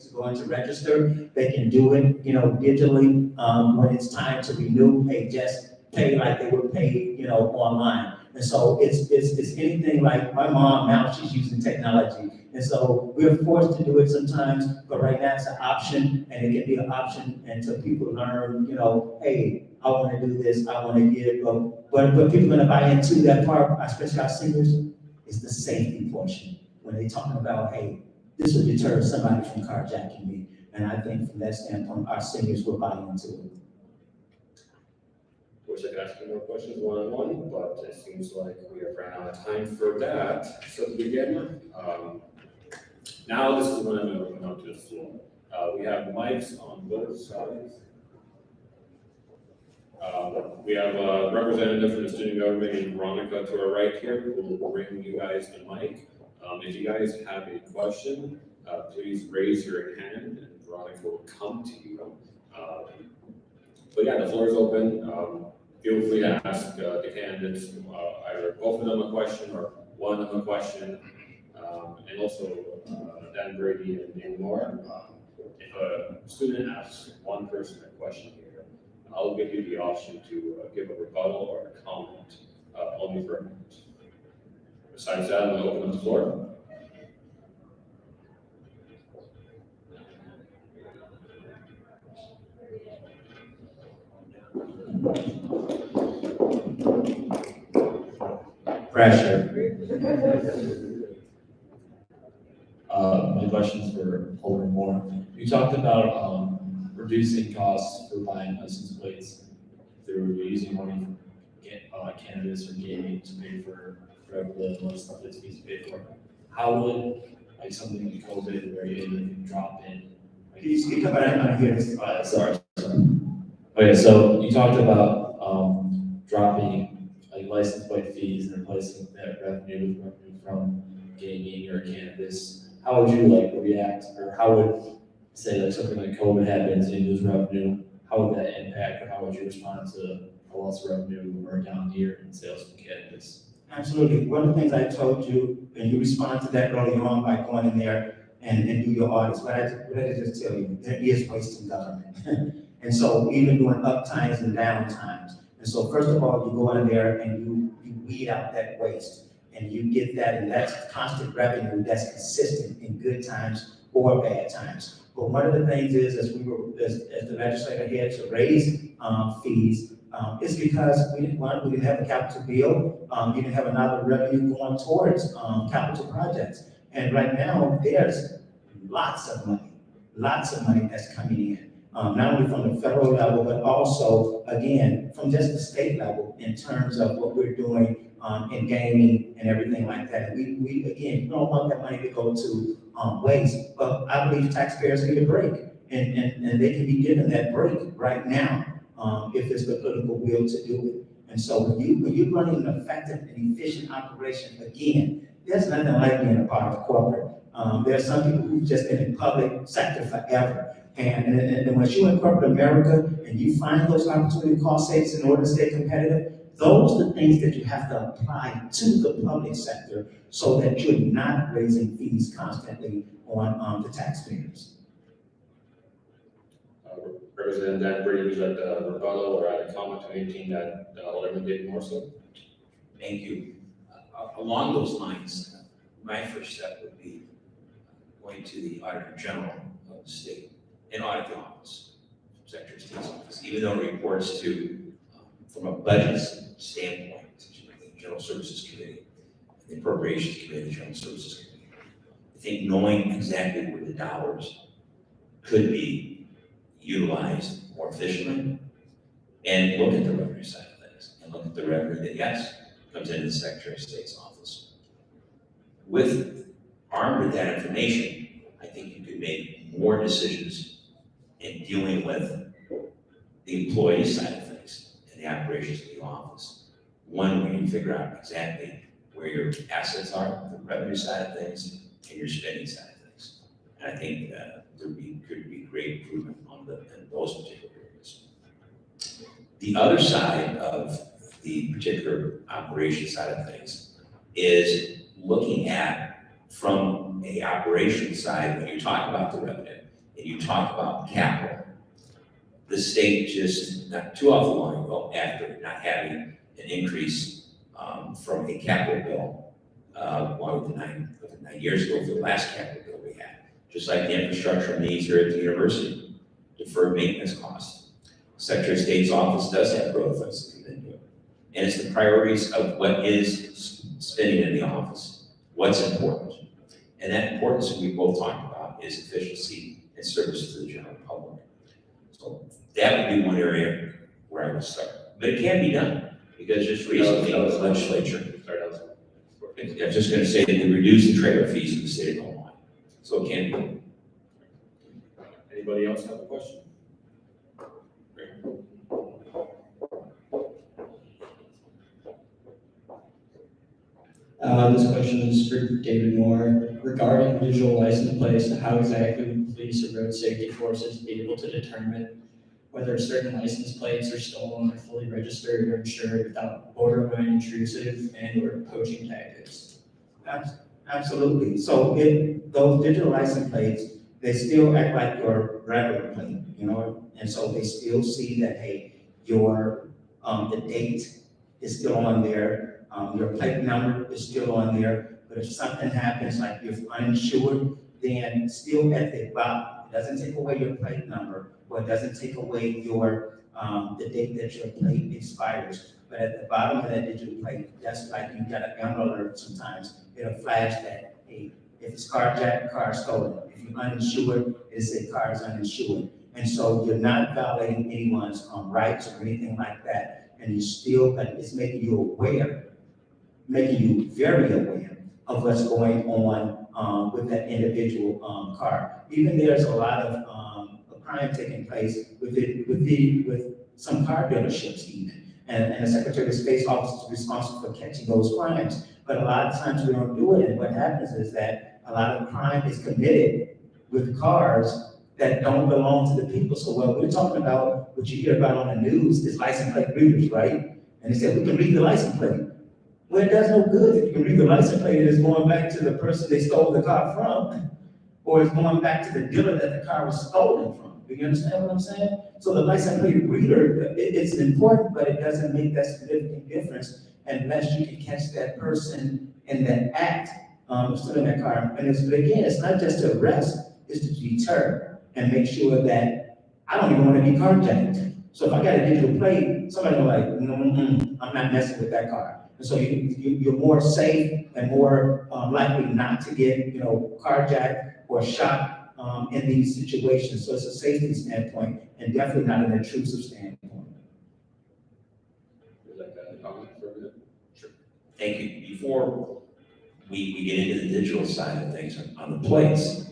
They can do it, digitally when it's time to renew. They just pay like they would pay, online. And so it's anything like my mom now, she's using technology. And so we're forced to do it sometimes, but right now it's an option, and it can be an option until people learn, hey, I want to do this, I want to give, but people are going to buy into that part, especially our seniors, is the safety portion. When they're talking about, hey, this will deter somebody from carjacking me. And I think from that standpoint, our seniors will buy into it. Wish I could ask you more questions one-on-one, but it seems like we have ran out of time for that. So to begin, now this is when I'm going to open up to the floor. We have mics on both sides. We have a representative from the student government in Veronica to our right here, who will bring you guys the mic. If you guys have a question, please raise your hand and Veronica will come to you. But yeah, the floor is open. Feel free to ask the candidates either both of them a question or one of them a question. And also Dan Brady and Nora. If a student asks one person a question here, I'll give you the option to give a rebuttal or a comment only for a minute. Besides that, I'm going to open up the floor. Pressure. My question's for Alderman Moore. You talked about reducing costs for buying license plates through using money from cannabis or gaming to pay for the license plates fees to pay for. How would like something like COVID where you can drop in? Like, Can you speak up? I don't hear this. sorry. Okay, so you talked about dropping like license plate fees and replacing that revenue with revenue from gaming or cannabis. How would you like react, or how would say like something like COVID happens and you lose revenue? How would that impact, or how would you respond to a loss of revenue or a down year in sales from cannabis? Absolutely. One of the things I told you, and you respond to that early on by going in there and do your audits. What I just tell you, there is waste in government. And so even doing up times and down times. And so first of all, you go in there and you weed out that waste. And you get that, and that's constant revenue that's consistent in good times or bad times. But one of the things is, as the legislator had to raise fees, it's because we didn't have a capital bill, we didn't have another revenue going towards capital projects. And right now, there's lots of money that's coming in. Not only from the federal level, but also, again, from just the state level in terms of what we're doing in gaming and everything like that. And we again, you don't want that money to go to waste, but I believe taxpayers need a break, and they can be given that break right now if there's the political will to do it. And so when you're running an effective and efficient operation, again, there's nothing like being a part of corporate. There are some people who've just been in public sector forever. And once you're in corporate America and you find those opportunity cost savings in order to stay competitive, those are the things that you have to apply to the public sector so that you're not raising fees constantly on the taxpayers. Representative Dan Brady, would you like to rebuttal or add a comment to anything that Alderman did more so? Thank you. Along those lines, my first step would be going to the Auditor General of the state and audit the office, Secretary of State's office, even though it reports to, from a budget standpoint, the General Services Committee, the Appropriations Committee, the General Services Committee. I think knowing exactly where the dollars could be utilized more efficiently, and look at the revenue side of things, and look at the revenue that, yes, comes into the Secretary of State's office. Armed with that information, I think you could make more decisions in dealing with the employee side of things and the operations of the office. One, where you figure out exactly where your assets are, the revenue side of things, and your spending side of things. And I think there could be great improvement in those particular areas. The other side of the particular operation side of things is looking at, from a operation side, when you talk about the revenue and you talk about capital, the state just not too awful long ago, after not having an increase from a capital bill, 9 years ago for the last capital bill we had, just like the infrastructure needs here at the university, deferred maintenance costs. Secretary of State's office does have growth funds that come into it. And it's the priorities of what is spending in the office, what's important. And that importance that we both talked about is efficiency and service to the general public. So that would be one area where I would start. But it can be done, because just recently the legislature, I was just going to say that we reduced the trailer fees in the state of Illinois. So it can be done. anybody else have a question? Great. This question is for David Moore. Regarding visual license plates, how exactly would police or road safety forces be able to determine whether certain license plates are stolen or fully registered or insured without borderline intrusive and or poaching tactics? Absolutely. So those digital license plates, they still act like your regular plate, you know? And so they still see that, hey, your, the date is still on there, your plate number is still on there, but if something happens, like you're uninsured, then still at the bottom, it doesn't take away your plate number, or it doesn't take away your, the date that your plate expires. But at the bottom of that digital plate, that's like you got an Amber Alert sometimes, it'll flash that, hey, if it's carjacked, car stolen. If you're uninsured, it'll say car is uninsured. And so you're not violating anyone's rights or anything like that. And you still, but it's making you aware, making you very aware of what's going on with that individual car. Even there's a lot of crime taking place with some car dealerships even. And the Secretary of State's office is responsible for catching those crimes. But a lot of times we don't do it, and what happens is that a lot of crime is committed with cars that don't belong to the people. So what we're talking about, what you hear about on the news, is license plate readers, right? And they said, we can read the license plate. Well, it does no good. If you can read the license plate, it's going back to the person they stole the car from, or it's going back to the dealer that the car was stolen from. Do you understand what I'm saying? So the license plate reader, it's important, but it doesn't make that significant difference unless you can catch that person in that act of stealing that car. And again, it's not just to arrest, it's to deter and make sure that I don't even want to be carjacked. So if I got a digital plate, somebody will like, I'm not messing with that car. And so you're more safe and more likely not to get, carjacked or shot in these situations. So it's a safety standpoint and definitely not an intrusive standpoint. Would you like to comment for a minute? Sure. Thank you. Before we get into the digital side of things on the plates,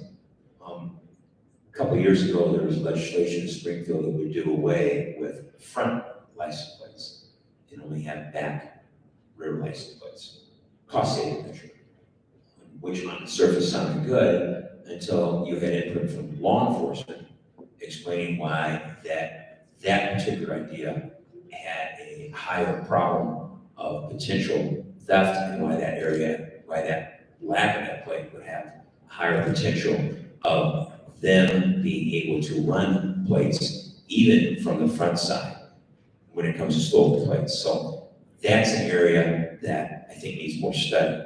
a couple of years ago, there was legislation in Springfield that would do away with front license plates and only have back rear license plates. Cost saving measure, which on the surface sounded good until you had input from law enforcement explaining why that particular idea had a higher problem of potential theft and why that lack of that plate would have higher potential of them being able to run plates even from the front side when it comes to stolen plates. So that's an area that I think needs more study.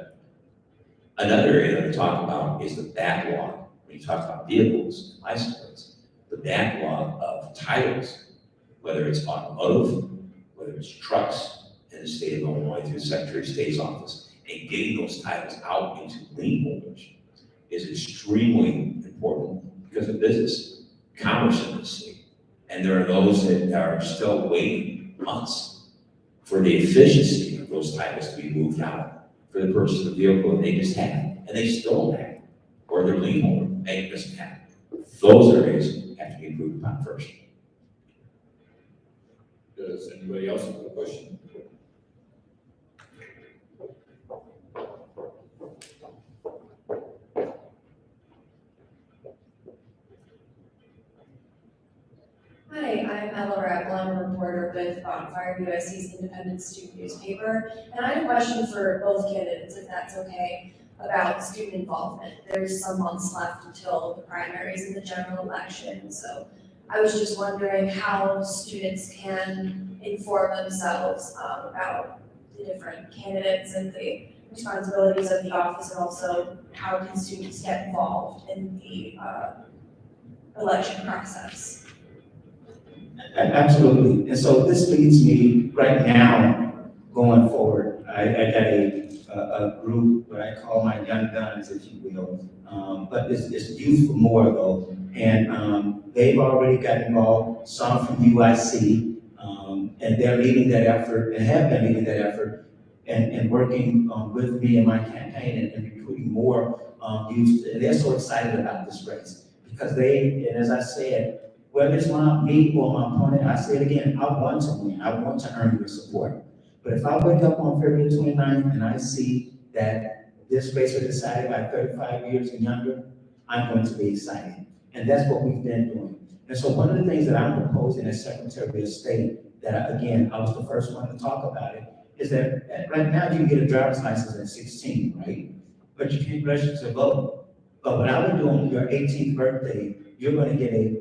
Another area that we talk about is the backlog. When you talk about vehicles, license plates, the backlog of titles, whether it's automotive, whether it's trucks in the state of Illinois through the Secretary of State's office, and getting those titles out into lien holders is extremely important because of business, commerce in the state. And there are those that are still waiting months for the efficiency of those titles to be moved out for the purchase of the vehicle that they just had, and they still don't have it, or their lien holder, and it doesn't have it. Those areas have to be improved upon first. Does anybody else have a question? Hi, I'm Ella Rackle. I'm a reporter with Fire USC's independent student newspaper. And I had a question for both candidates, if that's okay, about student involvement. There's some months left until the primaries and the general election. So I was just wondering how students can inform themselves about the different candidates and the responsibilities of the office, and also how can students get involved in the election process. Absolutely. And so this leads me right now going forward. I got a group, what I call my young guns, if you will. But it's youth for more though. And they've already got involved, some from UIC, and they're leading that effort and have been leading that effort and working with me in my campaign and recruiting more youth. And they're so excited about this race because they, and as I said, whether it's me or my opponent, I say it again, I want to win, I want to earn your support. But if I wake up on February 29th and I see that this race was decided by 35 years and younger, I'm going to be excited. And that's what we've been doing. And so one of the things that I'm proposing as Secretary of State, that again, I was the first one to talk about it, is that right now you can get a driver's license at 16, right? But you can't register to vote. But what I would do on your 18th birthday, you're going to get a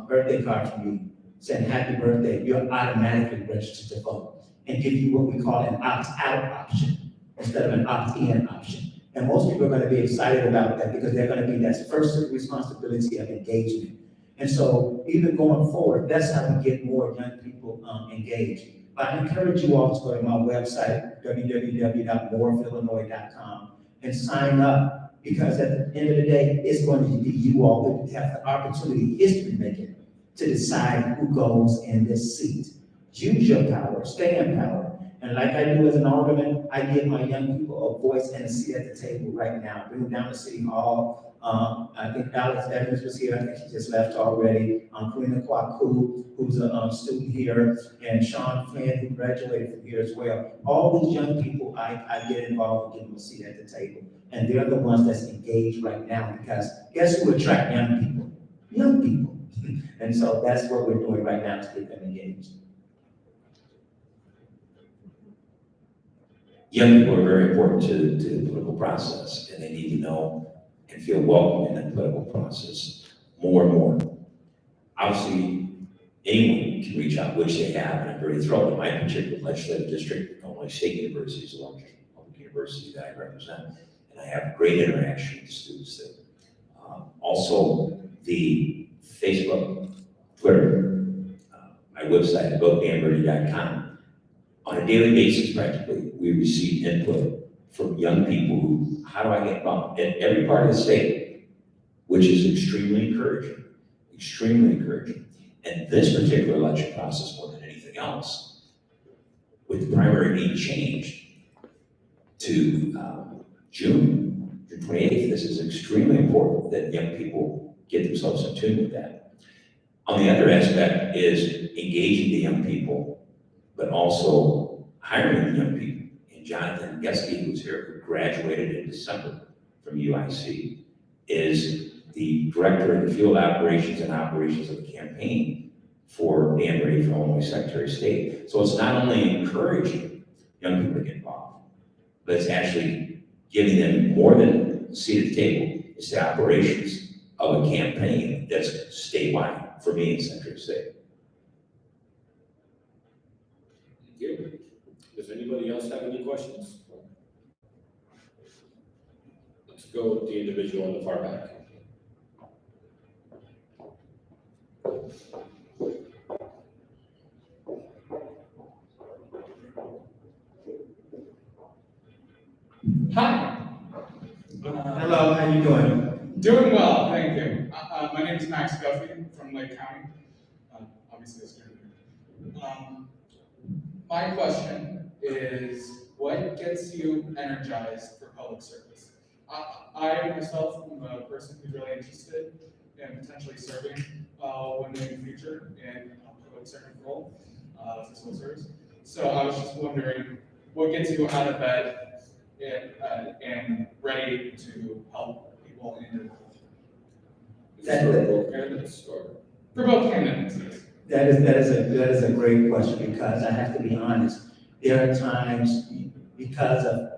birthday card from me saying happy birthday. You're automatically registered to vote and give you what we call an opt-out option instead of an opt-in option. And most people are going to be excited about that because they're going to be that first responsibility of engagement. And so even going forward, that's how we get more young people engaged. But I encourage you all to go to my website, www.moreofillinois.com, and sign up, because at the end of the day, it's going to be you all who have the opportunity, history making, to decide who goes in this seat. Use your power, stay in power. And like I do as an alderman, I give my young people a voice and a seat at the table right now. Bring them down to City Hall. I think Alex Evans was here. I think she just left already. Karina Kwaku, who's a student here, and Sean Flynn, who graduated from here as well. All these young people, I get involved and give them a seat at the table. And they're the ones that's engaged right now, because guess who attract young people? Young people. And so that's what we're doing right now to get them engaged. Young people are very important to the political process, and they need to know and feel welcome in that political process more and more. Obviously, anyone can reach out, which they have, and I'm very thrilled. In my particular legislative district, Illinois State University is the largest public university that I represent, and I have great interaction with the students there. Also, the Facebook, Twitter, my website, votedanverde.com. On a daily basis, practically, we receive input from young people who, how do I get involved in every part of the state, which is extremely encouraging, extremely encouraging. And this particular election process, more than anything else, with the primary being changed to June 28th, this is extremely important that young people get themselves in tune with that. On the other aspect is engaging the young people, but also hiring the young people. And Jonathan Geske, who's here, who graduated in December from UIC, is the director of the field operations and operations of the campaign for Dan Brady for Illinois Secretary of State. So it's not only encouraging young people to get involved, but it's actually giving them more than a seat at the table. It's the operations of a campaign that's statewide for me in Secretary of State. Does anybody else have any questions? Let's go with the individual on the far back. Hi. Hello, how you doing? Doing well, thank you. My name is Max Guffey from Lake County. Obviously, it's my question is, what gets you energized for public service? I myself am a person who's really interested in potentially serving one day in the future in a public service role for civil service. So I was just wondering, what gets you out of bed and ready to help people in your role? For both candidates or? For both candidates. That is a great question, because I have to be honest. There are times because of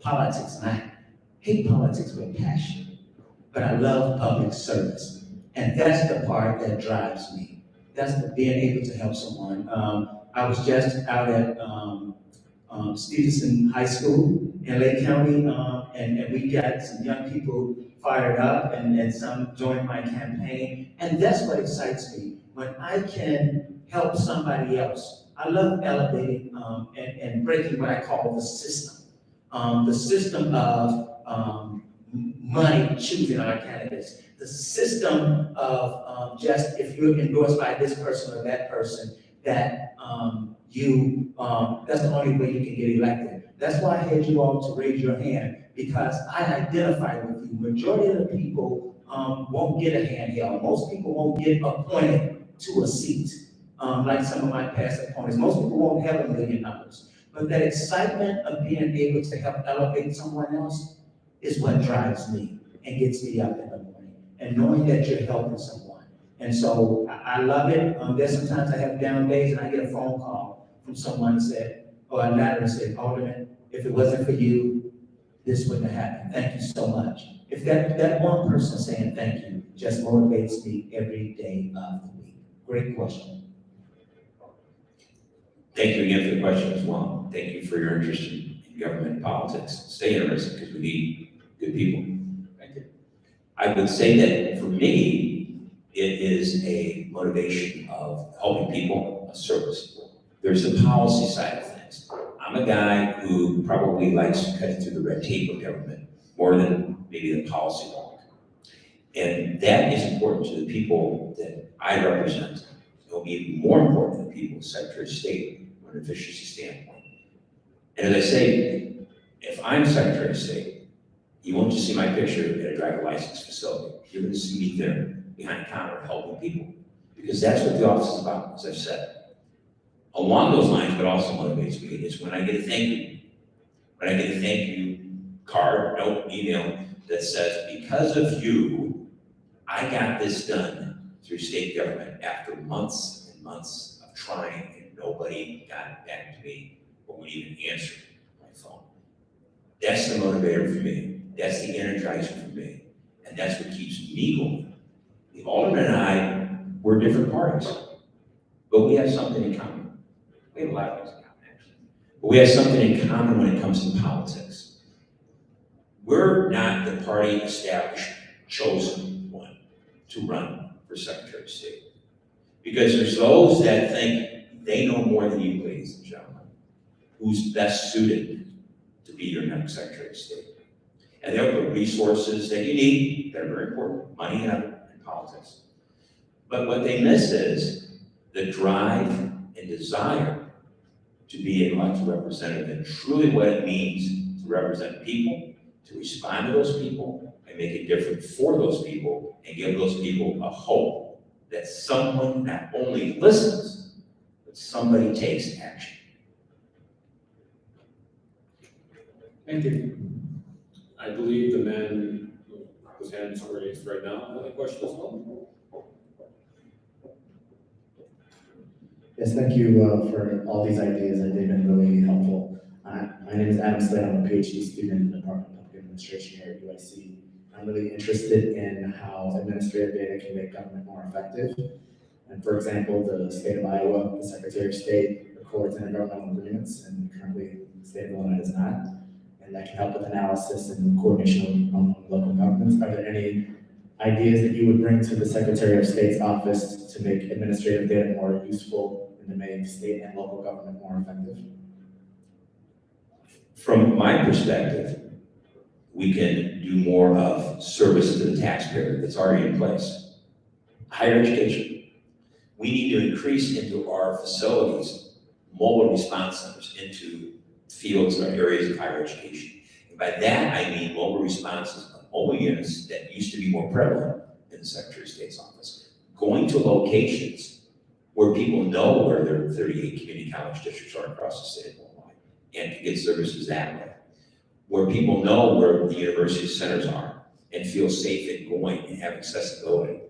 politics, and I hate politics with passion, but I love public service. And that's the part that drives me. That's being able to help someone. I was just out at Stevenson High School in Lake County, and we got some young people fired up, and some joined my campaign. And that's what excites me. When I can help somebody else, I love elevating and breaking what I call the system of money choosing our candidates, the system of just if you're endorsed by this person or that person, that that's the only way you can get elected. That's why I had you all to raise your hand, because I identify with you. Majority of the people won't get a handheld. Most people won't get appointed to a seat, like some of my past opponents. Most people won't have $1 million. But that excitement of being able to help elevate someone else is what drives me and gets me up in the morning. And knowing that you're helping someone. And so I love it. There's sometimes I have down days and I get a phone call from someone that said, or a letter that said, Alderman, if it wasn't for you, this wouldn't have happened. Thank you so much. If that one person saying thank you just motivates me every day of the week. Great question. Thank you again for the question as well. Thank you for your interest in government and politics. Stay interested because we need good people. Thank you. I would say that for me, it is a motivation of helping people, a service. There's the policy side of things. I'm a guy who probably likes cutting through the red tape of government more than maybe the policy wonk. And that is important to the people that I represent. It'll be even more important to the people of Secretary of State from an efficiency standpoint. And as I say, if I'm Secretary of State, you won't just see my picture at a driver license facility. You're going to see me there behind the counter helping people. Because that's what the office is about, as I've said. Along those lines, what also motivates me is when I get a thank you. When I get a thank you card, note, email that says, because of you, I got this done through state government after months and months of trying and nobody got back to me or would even answer my phone. That's the motivator for me. That's the energizer for me. And that's what keeps me going. The Alderman and I, we're different parties, but we have something in common. We have a lot of things in common, actually. But we have something in common when it comes to politics. We're not the party established, chosen one to run for Secretary of State. Because there's those that think they know more than you, ladies and gentlemen, who's best suited to be your next Secretary of State. And there are resources that you need that are very important, money and politics. But what they miss is the drive and desire to be an elected representative and truly what it means to represent people, to respond to those people, and make a difference for those people, and give those people a hope that someone not only listens, but somebody takes action. Thank you. I believe the man whose hand is raised right now, another question as well? Yes, thank you for all these ideas. They've been really helpful. My name is Adam Slade. I'm a PhD student in the Department of Public Administration here at UIC. I'm really interested in how administrative data can make government more effective. And for example, the state of Iowa, the Secretary of State records intergovernmental agreements, and currently the state of Illinois does not. And that can help with analysis and coordination among local governments. Are there any ideas that you would bring to the Secretary of State's office to make administrative data more useful and to make state and local government more effective? From my perspective, we can do more of service to the taxpayer that's already in place. Higher education. We need to increase into our facilities mobile response centers into fields or areas of higher education. And by that, I mean mobile responses of mobile units that used to be more prevalent in the Secretary of State's office. Going to locations where people know where their 38 community college districts are across the state of Illinois and can get services that way. Where people know where the university centers are and feel safe in going and have accessibility.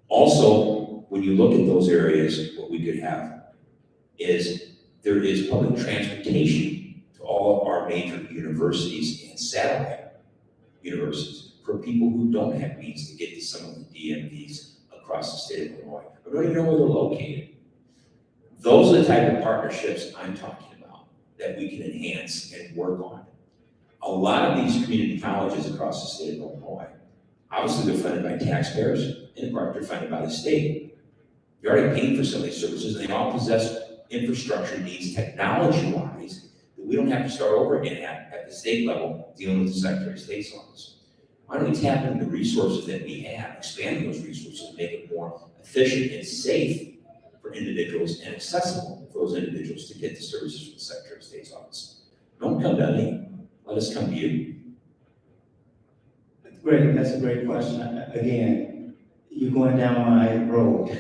Also, when you look at those areas, what we could have is there is public transportation to all of our major universities and satellite universities for people who don't have means to get to some of the DMVs across the state of Illinois, or don't even know where they're located. Those are the type of partnerships I'm talking about that we can enhance and work on. A lot of these community colleges across the state of Illinois, obviously they're funded by taxpayers, and in part they're funded by the state. You're already paying for some of these services, and they all possess infrastructure needs technology-wise that we don't have to start over again at the state level dealing with the Secretary of State's office. Why don't we tap into the resources that we have, expand those resources, and make it more efficient and safe for individuals and accessible for those individuals to get the services from the Secretary of State's office? Don't come to me. Let us come to you. Great, that's a great question. Again, you're going down my road.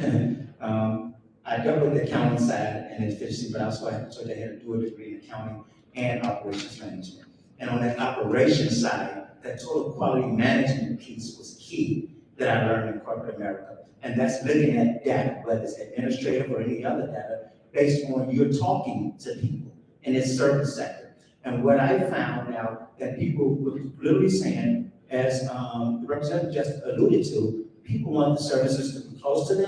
I dealt with the accounting side and efficiency, but also I had to do a degree in accounting and operations management. And on that operations side, that total quality management piece was key that I learned in corporate America. And that's looking at data, whether it's administrative or any other data, based on you're talking to people in this service sector. And what I found out that people were literally saying, as the representative just alluded to, people want the services to be closer to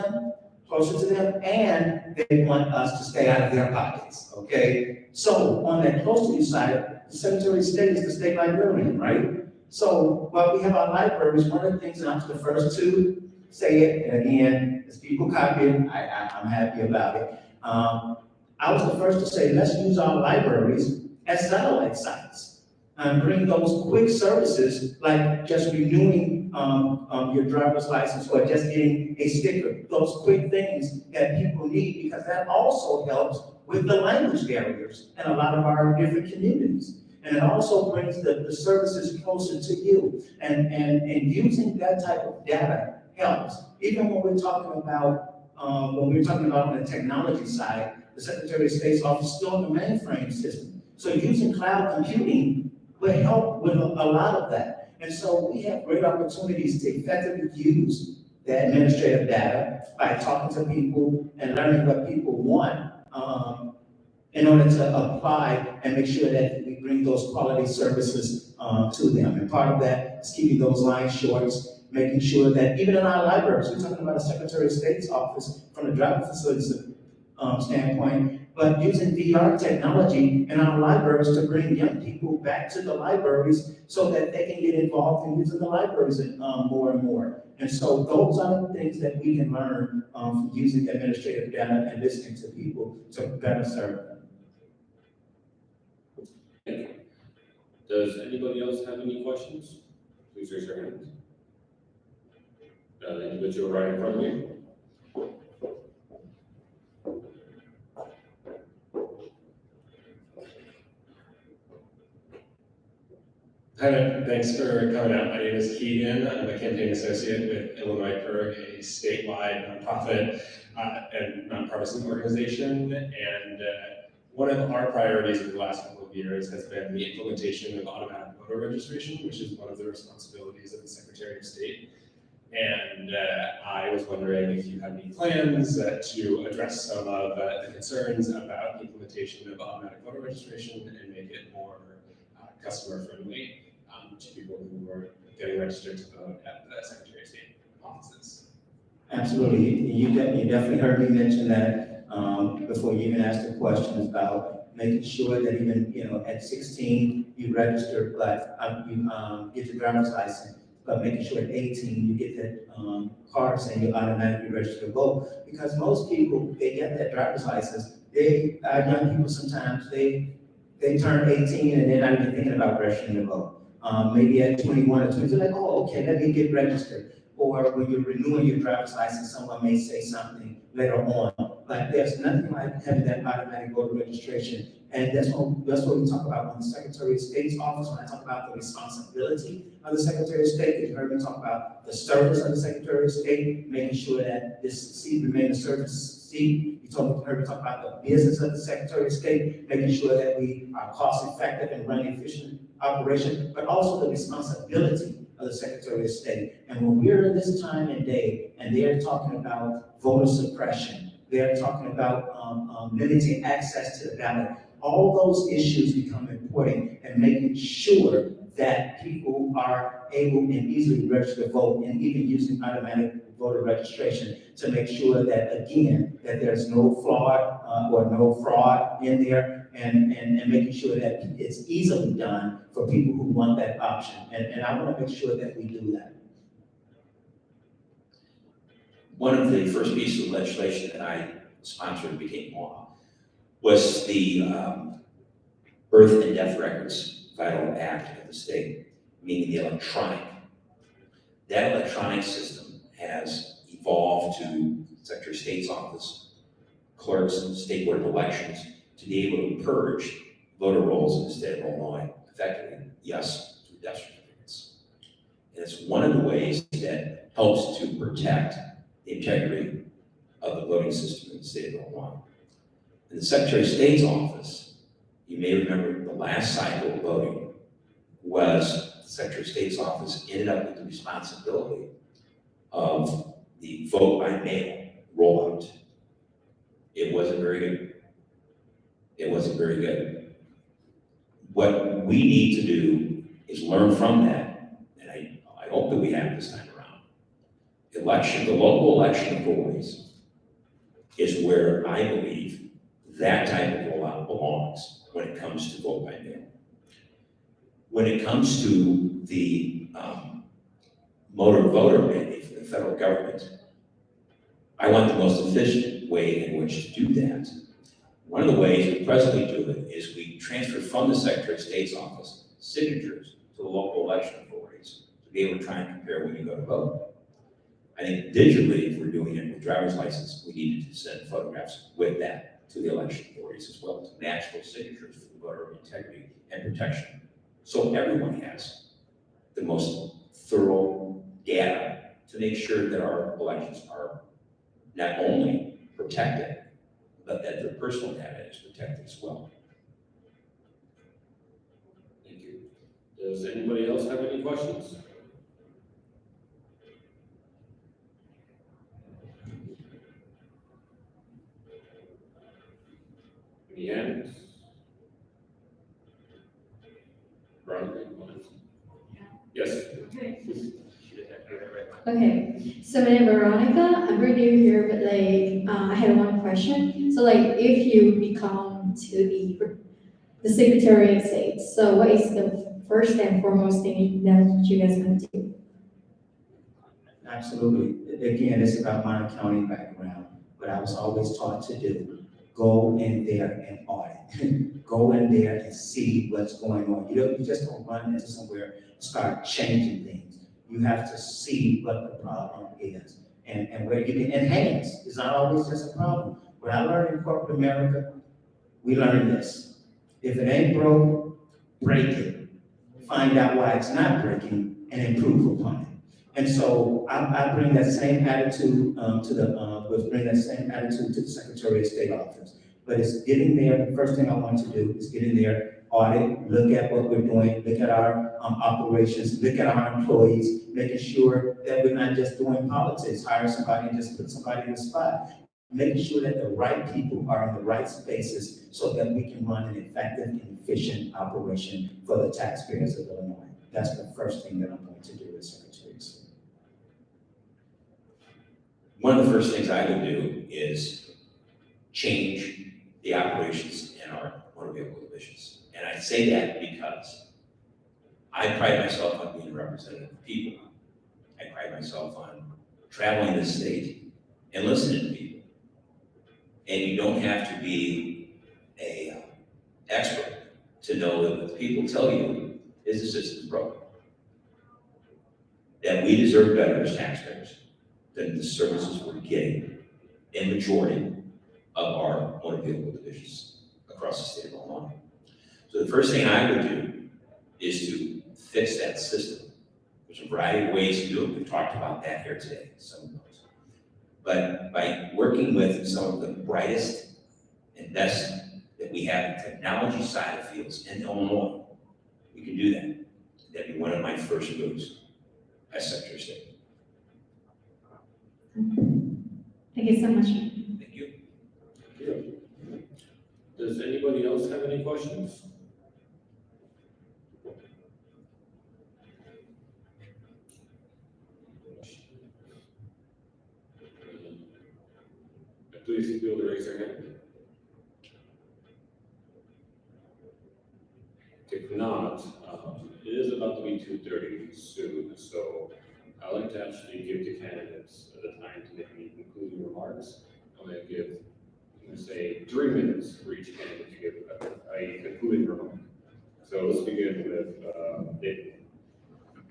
them, and they want us to stay out of their pockets, okay? So on that close to you side, the Secretary of State is the state librarian, right? So while we have our libraries, one of the things, and I'm the first to say it, and again, as people copy it, I'm happy about it. I was the first to say, let's use our libraries as satellite sites and bring those quick services like just renewing your driver's license or just getting a sticker, those quick things that people need, because that also helps with the language barriers in a lot of our different communities. And it also brings the services closer to you. And using that type of data helps. Even when we're talking about, on the technology side, the Secretary of State's office is still on the mainframe system. So using cloud computing will help with a lot of that. And so we have great opportunities to effectively use the administrative data by talking to people and learning what people want in order to apply and make sure that we bring those quality services to them. And part of that is keeping those lines short, making sure that even in our libraries, we're talking about a Secretary of State's office from the driver facilities standpoint, but using VR technology in our libraries to bring young people back to the libraries so that they can get involved in using the libraries more and more. And so those are the things that we can learn from using administrative data and listening to people to better serve them. Does anybody else have any questions? Please raise your hand. The individual right in front of you. Hi there, thanks for coming out. My name is Keegan. I'm a campaign associate with Illinois PIRG, a statewide nonprofit and nonpartisan organization. And one of our priorities in the last couple of years has been the implementation of automatic voter registration, which is one of the responsibilities of the Secretary of State. And I was wondering if you have any plans to address some of the concerns about the implementation of automatic voter registration and make it more customer friendly to people who are getting registered to vote at the Secretary of State offices. Absolutely. You definitely heard me mention that before you even asked the questions about making sure that even, at 16, you register, but you get your driver's license, but making sure at 18, you get that card saying you automatically register to vote. Because most people, they get that driver's license, young people sometimes, they turn 18 and they're not even thinking about registering to vote. Maybe at 21 or 22, they're like, oh, okay, let me get registered. Or when you're renewing your driver's license, someone may say something later on. But there's nothing like having that automatic voter registration. And that's what we talk about when the Secretary of State's office, when I talk about the responsibility of the Secretary of State. You heard me talk about the service of the Secretary of State, making sure that this seat remains a service seat. You heard me talk about the business of the Secretary of State, making sure that we are cost effective and running efficient operation, but also the responsibility of the Secretary of State. And when we're in this time and day, and they're talking about voter suppression, they're talking about limiting access to the ballot, all those issues become important, and making sure that people are able and easily register to vote, and even using automatic voter registration to make sure that, again, that there's no fraud or no fraud in there, and making sure that it's easily done for people who want that option. And I want to make sure that we do that. One of the first pieces of legislation that I sponsored and became law was the Birth and Death Records Vital Act of the state, meaning the electronic. That electronic system has evolved to the Secretary of State's office, clerks, and State Board of Elections to be able to purge voter rolls in the state of Illinois effectively, yes, through death certificates. it's one of the ways that helps to protect the integrity of the voting system in the state of Illinois. In the Secretary of State's office, you may remember the last cycle of voting was the Secretary of State's office ended up with the responsibility of the vote by mail rollout. It wasn't very good. It wasn't very good. What we need to do is learn from that, and I hope that we have this time around. The local election authorities is where I believe that type of rollout belongs when it comes to vote by mail. When it comes to the motor voter mandate for the federal government, I want the most efficient way in which to do that. One of the ways we presently do it is we transfer from the Secretary of State's office signatures to the local election authorities to be able to try and compare when you go to vote. I think digitally, if we're doing it with driver's license, we need to send photographs with that to the election authorities as well to match those signatures for the voter integrity and protection. So everyone has the most thorough data to make sure that our elections are not only protected, but that their personal data is protected as well. Thank you. Does anybody else have any questions? Any hands? Brian? Yes. Okay, so my name is Veronica. I'm very new here, but I had one question. So if you become to the Secretary of State, so what is the first and foremost thing that you guys are going to do? Absolutely. Again, it's about my accounting background, but I was always taught to do. Go in there and audit. Go in there and see what's going on. You just don't run into somewhere and start changing things. You have to see what the problem is and where you can enhance. It's not always just a problem. What I learned in corporate America, we learned this. If it ain't broke, break it. Find out why it's not breaking and improve upon it. And so I bring that same attitude to the Secretary of State office. But it's getting there. The first thing I want to do is get in there, audit, look at what we're doing, look at our operations, look at our employees, making sure that we're not just doing politics, hire somebody and just put somebody in the spot. Making sure that the right people are in the right spaces so that we can run an effective and efficient operation for the taxpayers of Illinois. That's the first thing that I'm going to do as Secretary of State. One of the first things I would do is change the operations in our motor vehicle divisions. And I say that because I pride myself on being a representative of people. I pride myself on traveling the state and listening to people. And you don't have to be an expert to know that what people tell you is the system's broken. That we deserve better as taxpayers than the services we're getting in majority of our motor vehicle divisions across the state of Illinois. So the first thing I would do is to fix that system. There's a variety of ways to do it. We've talked about that here today, some of those. But by working with some of the brightest and best that we have in the technology side of fields in Illinois, we can do that. That'd be one of my first moves as Secretary of State. Thank you so much. Thank you. Does anybody else have any questions? Please feel to raise your hand. If not, it is about to be 2:30 soon, so I'd like to actually give the candidates the time to make any concluding remarks. I'm going to give, say, 3 minutes for each candidate to give a concluding remark. So let's begin with David.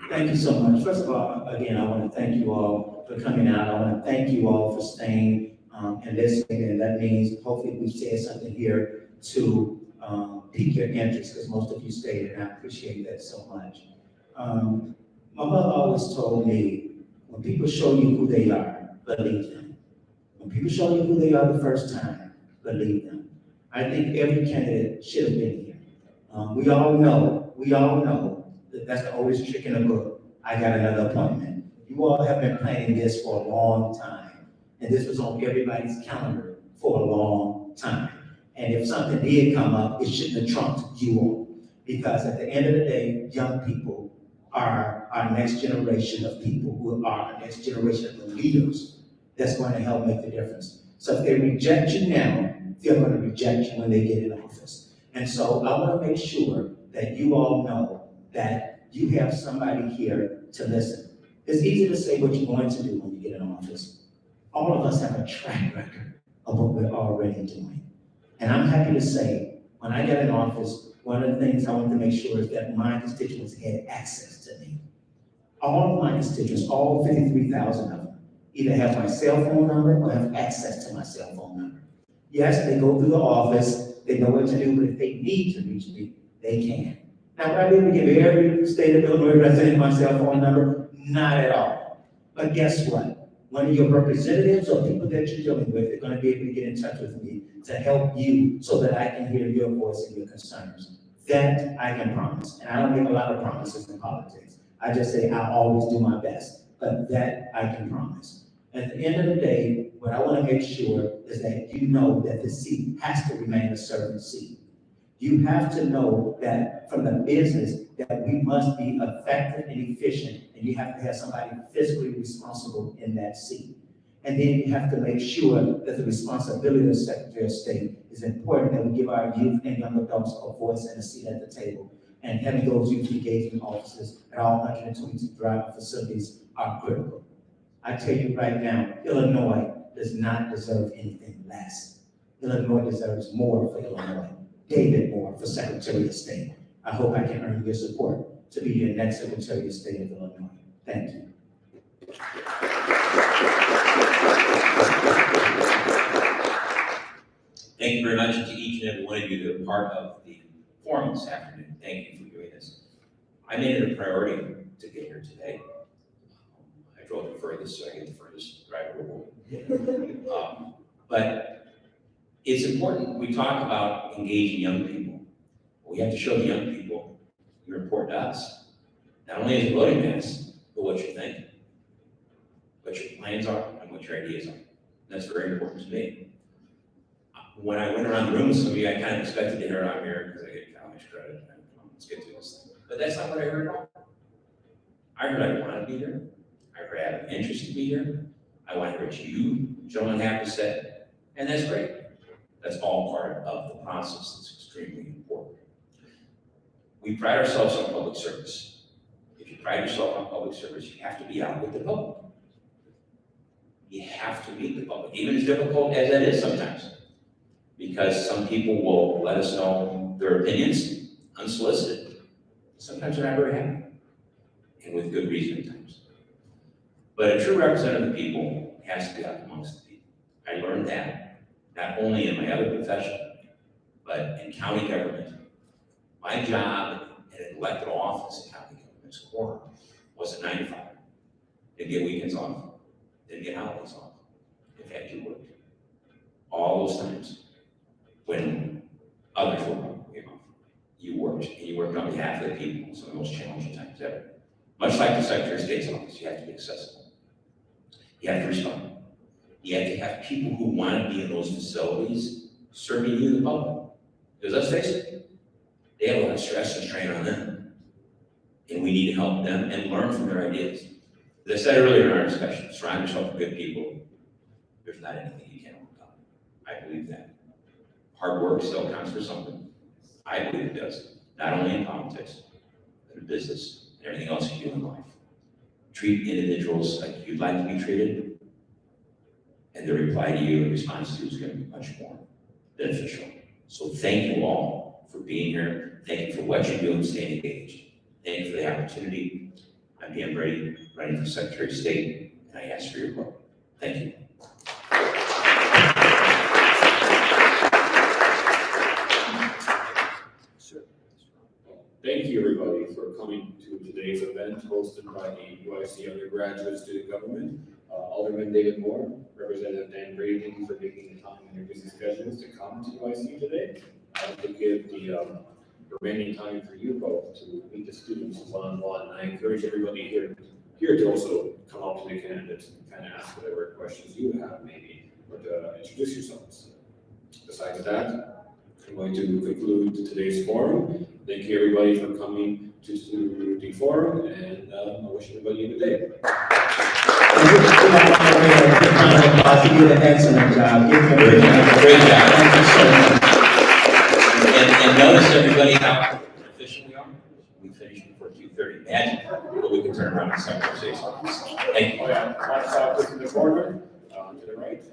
Thank you so much. First of all, again, I want to thank you all for coming out. I want to thank you all for staying and listening, and that means hopefully we've said something here to pique your interest, because most of you stayed, and I appreciate that so much. My mother always told me, when people show you who they are, believe them. When people show you who they are the first time, believe them. I think every candidate should have been here. We all know that that's the oldest trick in the book. I got another appointment. You all have been planning this for a long time, and this was on everybody's calendar for a long time. And if something did come up, it shouldn't have trumped you all. Because at the end of the day, young people are our next generation of people who are our next generation of leaders that's going to help make the difference. So if they reject you now, they're going to reject you when they get in office. And so I want to make sure that you all know that you have somebody here to listen. It's easy to say what you're going to do when you get in office. All of us have a track record of what we're already doing. And I'm happy to say, when I got in office, one of the things I wanted to make sure is that my constituents had access to me. All of my constituents, all 53,000 of them, either have my cell phone number or have access to my cell phone number. Yes, they go through the office, they know what to do, but if they need to reach me, they can. Now, would I be able to give every state of Illinois resident my cell phone number? Not at all. But guess what? One of your representatives or people that you're dealing with are going to be able to get in touch with me to help you so that I can hear your voice and your concerns. That I can promise. And I don't make a lot of promises in politics. I just say I'll always do my best. But that I can promise. At the end of the day, what I want to make sure is that you know that the seat has to remain a servant seat. You have to know that from the business that we must be effective and efficient, and you have to have somebody fiscally responsible in that seat. And then you have to make sure that the responsibility of the Secretary of State is important, that we give our youth and young adults a voice and a seat at the table. And having those youth engagement offices at all 122 driving facilities are critical. I tell you right now, Illinois does not deserve anything less. Illinois deserves more for Illinois. David Moore for Secretary of State. I hope I can earn your support to be your next Secretary of State of Illinois. Thank you. Thank you very much to each and every one of you that are part of the forum this afternoon. Thank you for doing this. I made it a priority to get here today. I drove the furthest, so I get the furthest drive of the world. But it's important, we talk about engaging young people. We have to show the young people you're important to us. Not only as a voting mass, but what you think, what your plans are, and what your ideas are. That's very important to me. When I went around the room with some of you, I kind of expected to hear I'm here because I get college credit. Let's get to this thing. But that's not what I heard at all. I heard I want to be here. I heard I have an interest to be here. I want to hear what you gentlemen have to say. And that's great. That's all part of the process that's extremely important. We pride ourselves on public service. If you pride yourself on public service, you have to be out with the public. You have to meet the public, even as difficult as that is sometimes. Because some people will let us know their opinions unsolicited. Sometimes they're not very happy, and with good reason at times. But a true representative of the people has to be out amongst the people. I learned that, not only in my other profession, but in county government. My job in an elected office in county government's core was a 9 to 5. Didn't get weekends off, didn't get holidays off. In fact, you worked. All those times when others were off, you worked, and you worked on behalf of the people, some of the most challenging times ever. Much like the Secretary of State's office, you have to be accessible. You have to respond. You have to have people who want to be in those facilities serving you, the public. Because let's face it, they have a lot of stress and strain on them. And we need to help them and learn from their ideas. As I said earlier in our discussion, surround yourself with good people. There's not anything you can't overcome. I believe that. Hard work still counts for something. I believe it does. Not only in politics, but in business and everything else you do in life. Treat individuals like you'd like to be treated, and their reply to you and response to you is going to be much more beneficial. So thank you all for being here. Thank you for what you do and staying engaged. Thank you for the opportunity. I'm Dan Brady, running for Secretary of State, and I ask for your vote. Thank you. Thank you, everybody, for coming to to today's event hosted by the UIC Undergraduate Student Government. Alderman David Moore, Representative Dan Brady, thank you for making the time in your busy schedules to come to UIC today. To give the remaining time for you both to meet the students one-on-one. I encourage everybody here to also come up to the candidates and kind of ask whatever questions you have maybe, but introduce yourselves. Besides that, I'm going to conclude today's forum. Thank you everybody for coming to the forum, and I wish everybody a good day. You did an excellent job. Great job. Thank you so much. And notice everybody how efficient we are. We finished before 2:30. Imagine, but we can turn around in 7 or 6 hours. Thank you. Oh yeah, one stop to the corner, to the right.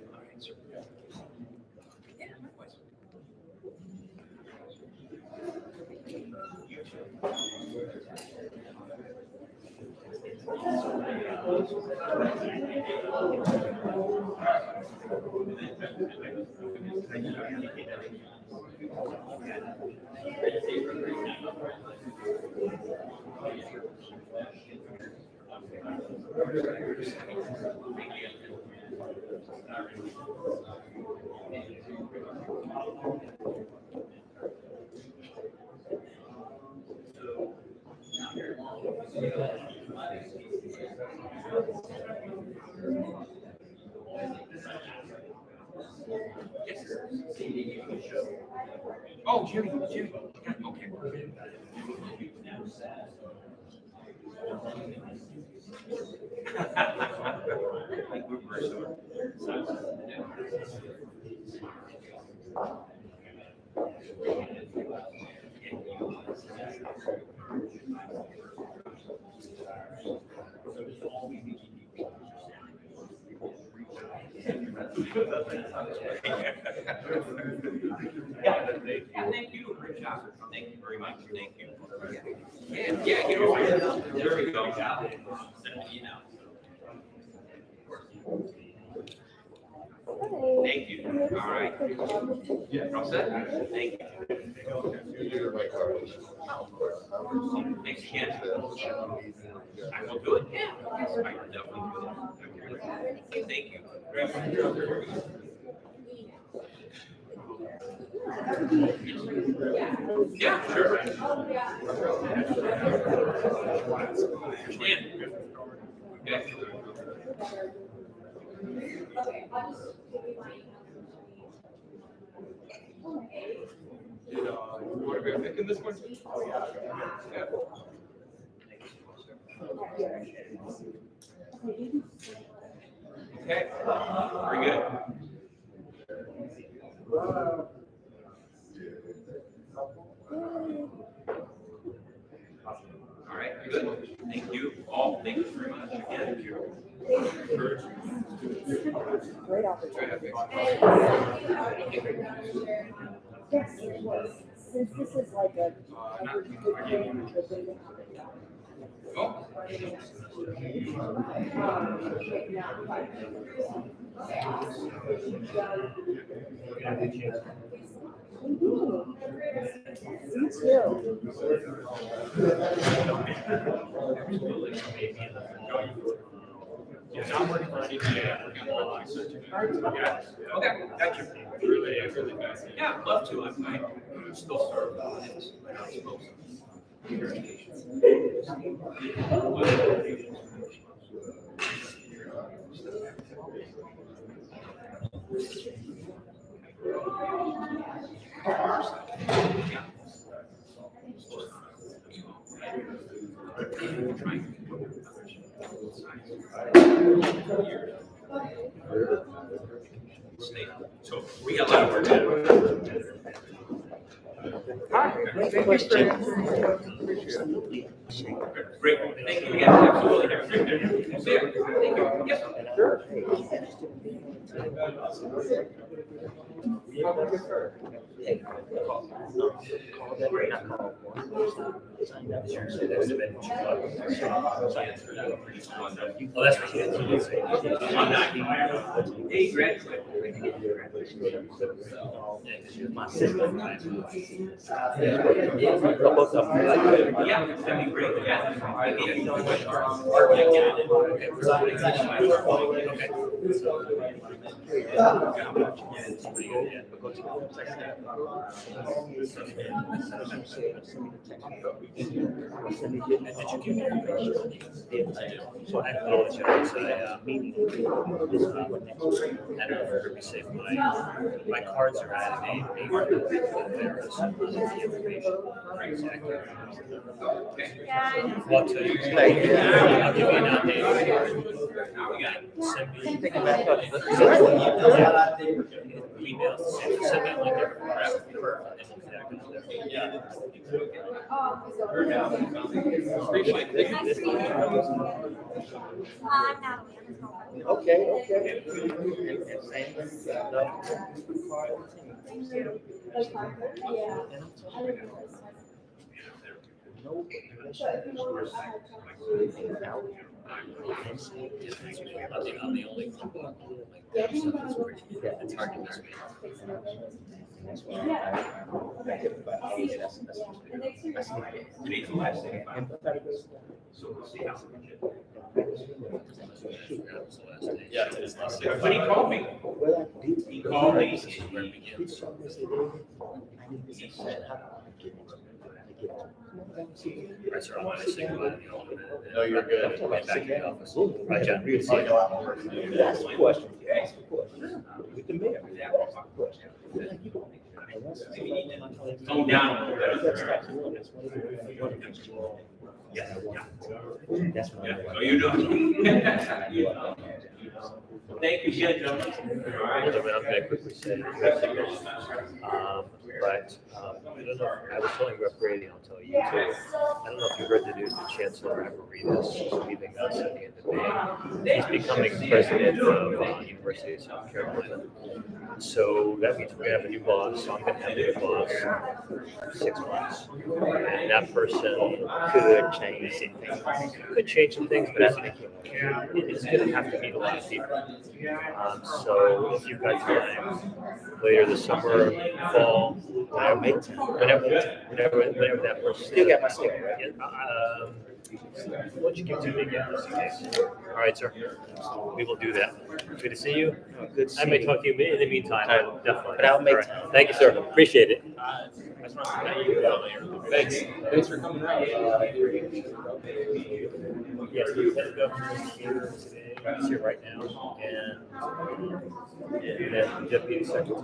Oh, Judy, okay. Thank you. Great job. Thank you very much. Thank you. Yeah, get over here. There we go. You know. Thank you. All right. Yeah. All set? Thank you. Thanks again. I will do it. Yeah. I will definitely do it. Thank you. Yeah, sure. You want to be picking this one? Oh, yeah. Okay, very good. All right, good. Thank you all. Thank you very much. Thank you. Great opportunity. Yes, it was. Since this is like a really good thing, the way to Yes, I'm working for anything. Yeah. Okay, got you. Really fascinating. Yeah, I'd love to. I'm still serve. So we got a lot of work to do. Hi. Great. Thank you again. Absolutely. Thank you. Yes. Sure. Oh, that's what I'm not. Hey, Greg. My sister. Yeah, that'd be great. Yeah. So I apologize, I, meeting, I don't know if you're gonna be safe, my cards are at a there is some of the information. Well, to you, I'll give you an update. Send me. Emails, send me like Okay. I'm the only one. It's hard to miss me. That's why today's the last day. So we'll see how. Yeah, it is last day. But he called me. He called me. He said, right, sir, I want to say goodbye to you all in a minute. No, you're good. I'll get back to the office. Right, John. Good to see you. Ask a question. Ask a question. With the mayor. Ask a question. Calm down. Yes. That's what I'm. Oh, you doing? Thank you, gentlemen. I'm going to quickly say, but I was telling Rep. Brady, I'll tell you too. I don't know if you heard the news, the Chancellor Arboretus is leaving us at the end of May. He's becoming president of University of South Carolina. So that means we're going to have a new boss. So I'm going to have a new boss for 6 months. And that person could change some things. Could change some things, but it's going to have to meet a lot of people. So if you've got time later this summer, fall, whenever that person. Still got my sticker, right? Why don't you give to me again, just in case? All right, sir. We will do that. Good to see you. Good to see I may you. talk to you in the meantime, definitely. But I'll make All right. time. Thank you, sir. Appreciate it. Thanks for coming out. Yes, the Lieutenant Governor is here today. He's here right now, and then Deputy Secretary.